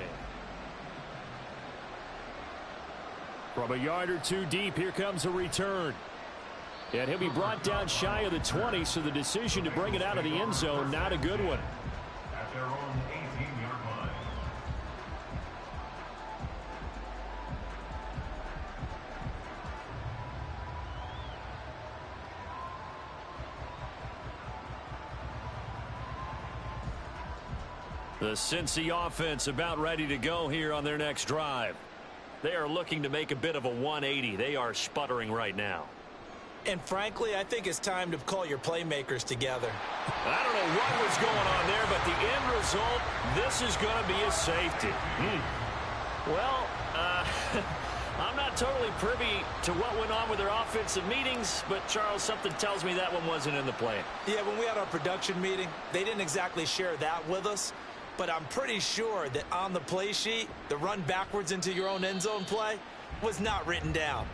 From a yard or two deep, here comes a return. And he'll be brought down shy of the 20, so the decision to bring it out of the end zone, not a good one. At their own 18-yard line. The Cincy offense about ready to go here on their next drive. They are looking to make a bit of a 180. They are sputtering right now. And frankly, I think it's time to call your playmakers together. I don't know what was going on there, but the end result, this is going to be a safety. Well, I'm not totally privy to what went on with their offensive meetings, but Charles, something tells me that one wasn't in the plan. Yeah, when we had our production meeting, they didn't exactly share that with us. But I'm pretty sure that on the play sheet, the run backwards into your own end zone play was not written down.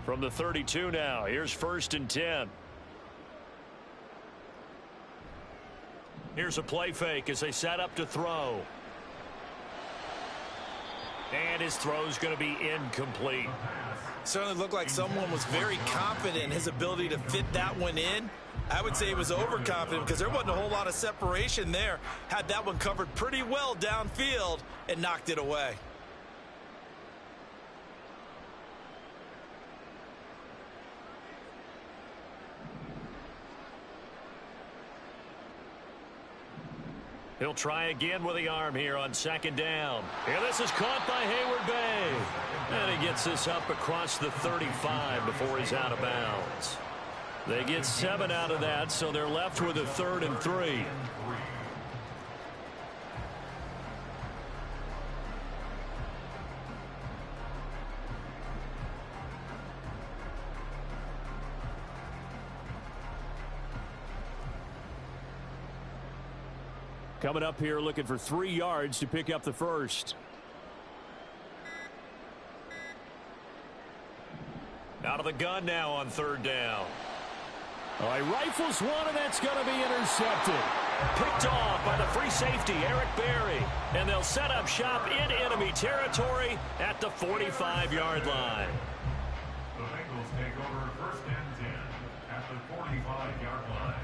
From the 32 now, here's 1st and 10. Here's a play fake as they set up to throw. And his throw's going to be incomplete. Certainly looked like someone was very confident in his ability to fit that one in. I would say he was overconfident because there wasn't a whole lot of separation there. Had that one covered pretty well downfield and knocked it away. He'll try again with the arm here on 2nd down. And this is caught by Hayward Bay. And he gets this up across the 35 before he's out of bounds. They get 7 out of that, so they're left with a 3rd and 3. Coming up here looking for 3 yards to pick up the first. Out of the gun now on 3rd down. Oh, he rifles one, and that's going to be intercepted. Picked off by the free safety, Eric Berry. And they'll set up shop in enemy territory at the 45-yard line. The Bengals take over 1st and 10 at the 45-yard line.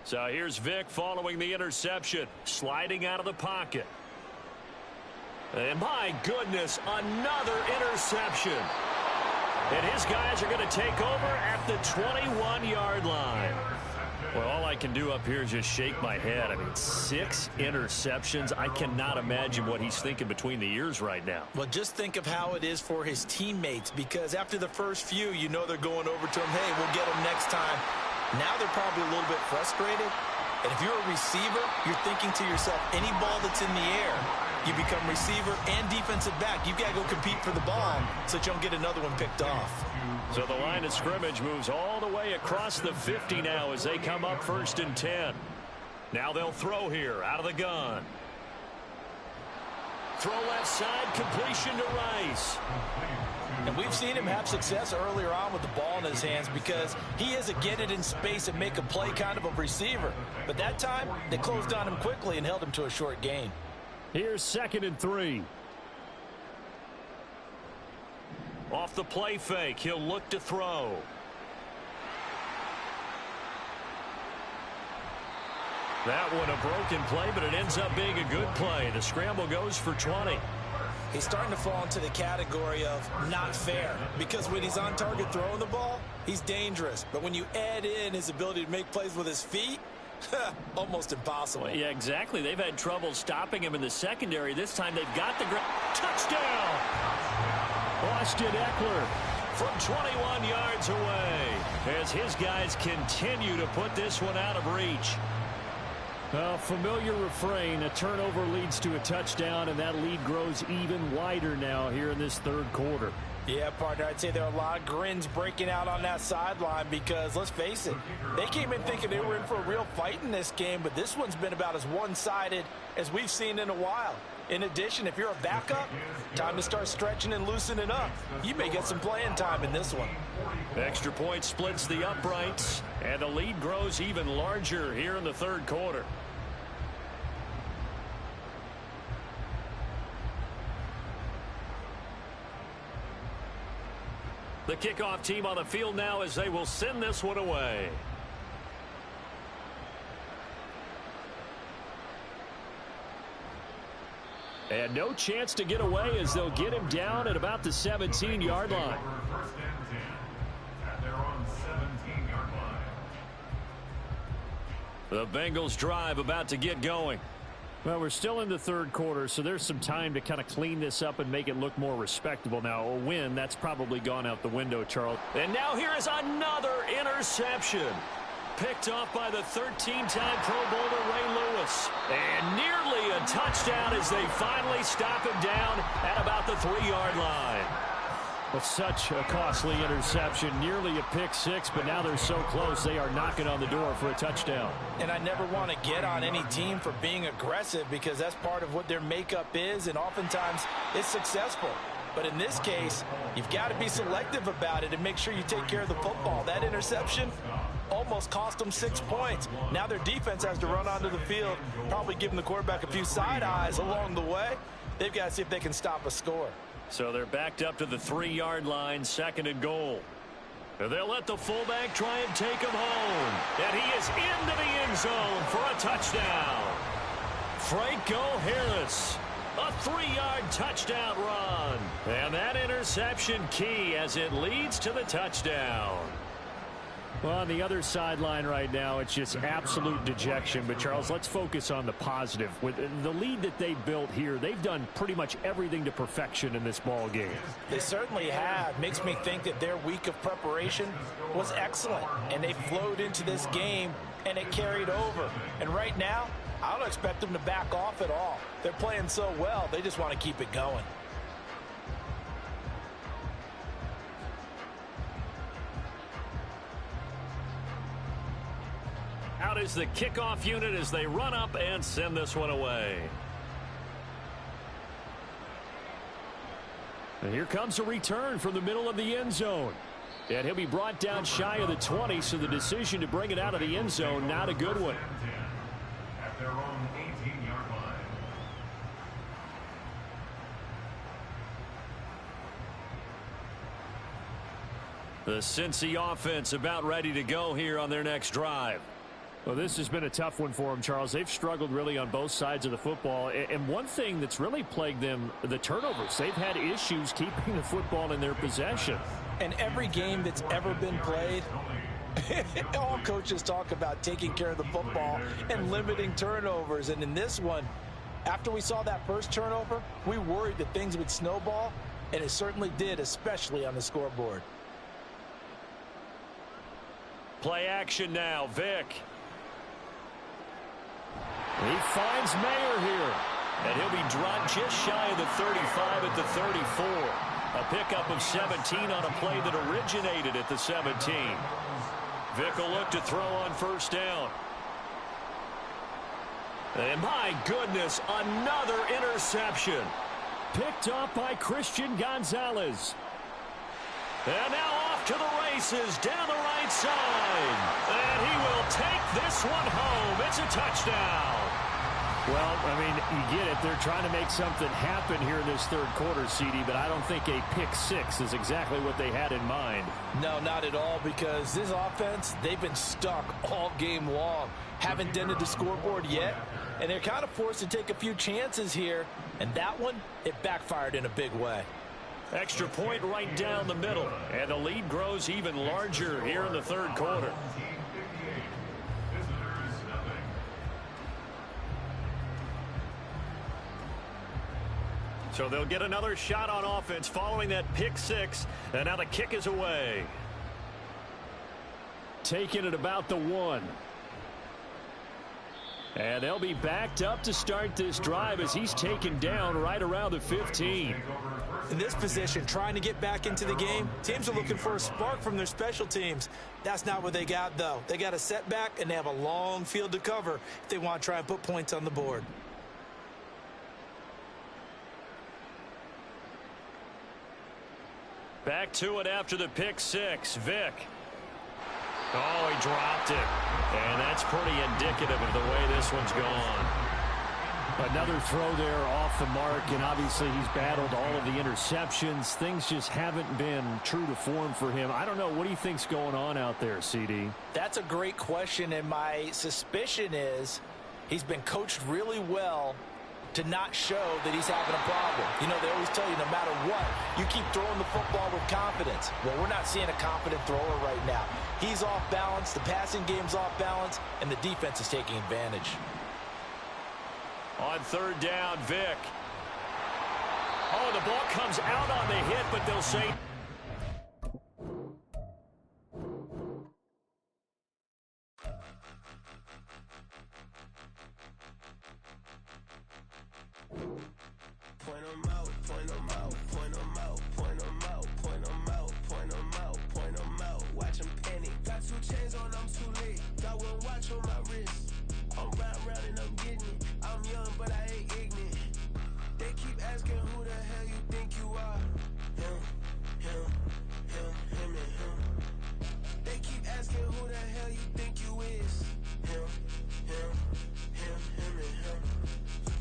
So here's Vic following the interception, sliding out of the pocket. And my goodness, another interception. And his guys are going to take over at the 21-yard line. Well, all I can do up here is just shake my head. I mean, 6 interceptions. I cannot imagine what he's thinking between the ears right now. Well, just think of how it is for his teammates, because after the first few, you know they're going over to him, hey, we'll get him next time. Now they're probably a little bit frustrated. And if you're a receiver, you're thinking to yourself, any ball that's in the air, you become receiver and defensive back. You've got to go compete for the ball so that you don't get another one picked off. So the line of scrimmage moves all the way across the 50 now as they come up 1st and 10. Now they'll throw here out of the gun. Throw left side, completion to Rice. And we've seen him have success earlier on with the ball in his hands because he is a get it in space and make a play kind of a receiver. But that time, they closed on him quickly and held him to a short gain. Here's 2nd and 3. Off the play fake, he'll look to throw. That one a broken play, but it ends up being a good play. The scramble goes for 20. He's starting to fall into the category of not fair, because when he's on target throwing the ball, he's dangerous. But when you add in his ability to make plays with his feet, almost impossible. Well, yeah, exactly. They've had trouble stopping him in the secondary. This time they've got the touchdown. Austin Eckler from 21 yards away as his guys continue to put this one out of reach. A familiar refrain, a turnover leads to a touchdown, and that lead grows even wider now here in this 3rd quarter. Yeah, partner, I'd say there are a lot of grins breaking out on that sideline because, let's face it, they came in thinking they were in for a real fight in this game, but this one's been about as one-sided as we've seen in a while. In addition, if you're a backup, time to start stretching and loosening up. You may get some playing time in this one. Extra point splits the uprights, and the lead grows even larger here in the 3rd quarter. The kickoff team on the field now as they will send this one away. And no chance to get away as they'll get him down at about the 17-yard line. The Bengals drive about to get going. Well, we're still in the 3rd quarter, so there's some time to kind of clean this up and make it look more respectable. Now, a win, that's probably gone out the window, Charles. And now here is another interception. Picked off by the 13-time Pro Bowler Ray Lewis. And nearly a touchdown as they finally stop him down at about the 3-yard line. Well, such a costly interception, nearly a pick six, but now they're so close they are knocking on the door for a touchdown. And I never want to get on any team for being aggressive because that's part of what their makeup is, and oftentimes it's successful. But in this case, you've got to be selective about it and make sure you take care of the football. That interception almost cost them 6 points. Now their defense has to run onto the field, probably giving the quarterback a few side eyes along the way. They've got to see if they can stop a score. So they're backed up to the 3-yard line, 2nd and goal. And they'll let the fullback try and take him home. And he is into the end zone for a touchdown. Franco Harris, a 3-yard touchdown run. And that interception key as it leads to the touchdown. Well, on the other sideline right now, it's just absolute dejection. But, Charles, let's focus on the positive. With the lead that they built here, they've done pretty much everything to perfection in this ball game. They certainly have. Makes me think that their week of preparation was excellent. And they flowed into this game, and it carried over. And right now, I don't expect them to back off at all. They're playing so well, they just want to keep it going. Out is the kickoff unit as they run up and send this one away. And here comes a return from the middle of the end zone. And he'll be brought down shy of the 20, so the decision to bring it out of the end zone, not a good one. At their own 18-yard line. The Cincy offense about ready to go here on their next drive. Well, this has been a tough one for them, Charles. They've struggled really on both sides of the football. And one thing that's really plagued them, the turnovers. They've had issues keeping the football in their possession. And every game that's ever been played, all coaches talk about taking care of the football and limiting turnovers. And in this one, after we saw that first turnover, we worried that things would snowball, and it certainly did, especially on the scoreboard. Play action now, Vic. He finds Mayer here. And he'll be dropped just shy of the 35 at the 34. A pickup of 17 on a play that originated at the 17. Vic will look to throw on first down. And my goodness, another interception. Picked up by Christian Gonzalez. And now off to the races down the right side. And he will take this one home. It's a touchdown. Well, I mean, you get it. They're trying to make something happen here in this third quarter, CD, but I don't think a pick six is exactly what they had in mind. No, not at all, because this offense, they've been stuck all game long. Haven't dented the scoreboard yet, and they're kind of forced to take a few chances here. And that one, it backfired in a big way. Extra point right down the middle. And the lead grows even larger here in the third quarter. So they'll get another shot on offense following that pick six. And now the kick is away. Taking it about the 1. And they'll be backed up to start this drive as he's taken down right around the 15. In this position, trying to get back into the game, teams are looking for a spark from their special teams. That's not what they got, though. They got a setback, and they have a long field to cover if they want to try and put points on the board. Back to it after the pick six. Vic. Oh, he dropped it. And that's pretty indicative of the way this one's gone. Another throw there off the mark, and obviously he's battled all of the interceptions. Things just haven't been true to form for him. I don't know. What do you think's going on out there, CD? That's a great question, and my suspicion is he's been coached really well to not show that he's having a problem. You know, they always tell you no matter what, you keep throwing the football with confidence. Well, we're not seeing a confident thrower right now. He's off balance, the passing game's off balance, and the defense is taking advantage. On third down, Vic. Oh, the ball comes out on the hit, but they'll say... Point 'em out, point 'em out, point 'em out, point 'em out, point 'em out, point 'em out, point 'em out. Watch 'em panic. Got 2 chains on, I'm too late. Got 1 watch on my wrist. I'm round and I'm getting it. I'm young, but I ain't ignorant. They keep asking who the hell you think you are. Him, and him. They keep asking who the hell you think you is. Him, and him.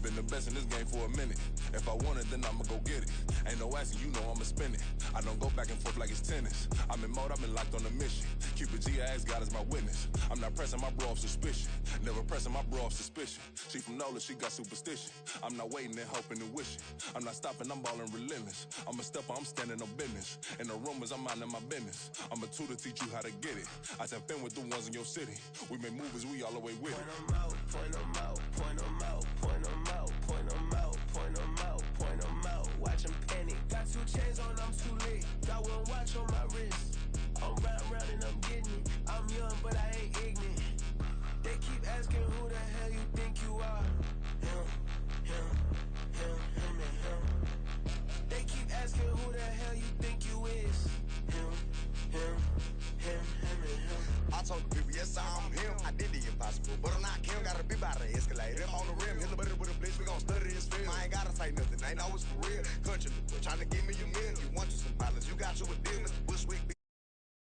Been the best in this game for a minute. If I want it, then I'ma go get it. Ain't no asking, you know I'ma spin it. I don't go back and forth like it's tennis. I'm in mode, I've been locked on a mission. Cupid G, I ask God as my witness. I'm not pressing my bro off suspicion. Never pressing my bro off suspicion. She from Nola, she got superstition. I'm not waiting and hoping and wishing. I'm not stopping, I'm balling relentless. I'm a stepper, I'm standing on business. In the rumors, I'm minding my business. I'm a tutor, teach you how to get it. I tap in with the ones in your city. We make movies, we all the way with it. Point 'em out, point 'em out, point 'em out, point 'em out, point 'em out, point 'em out, point 'em out. Watch 'em panic. Got 2 chains on, I'm too late. Got 1 watch on my wrist. I'm round and I'm getting it. I'm young, but I ain't ignorant. They keep asking who the hell you think you are. Him, and him. They keep asking who the hell you think you is. Him, and him. I told the people, yes, I'm him. I did the impossible, but I'm not Kim. Gotta be by the escalator. Him on the rim, hit the butter with a blitz. We gon' study his film. I ain't gotta say nothing. Ain't always for real. Country, trying to give me a meal. You want you some pilots, you got you a deal, Mr. Bushwick.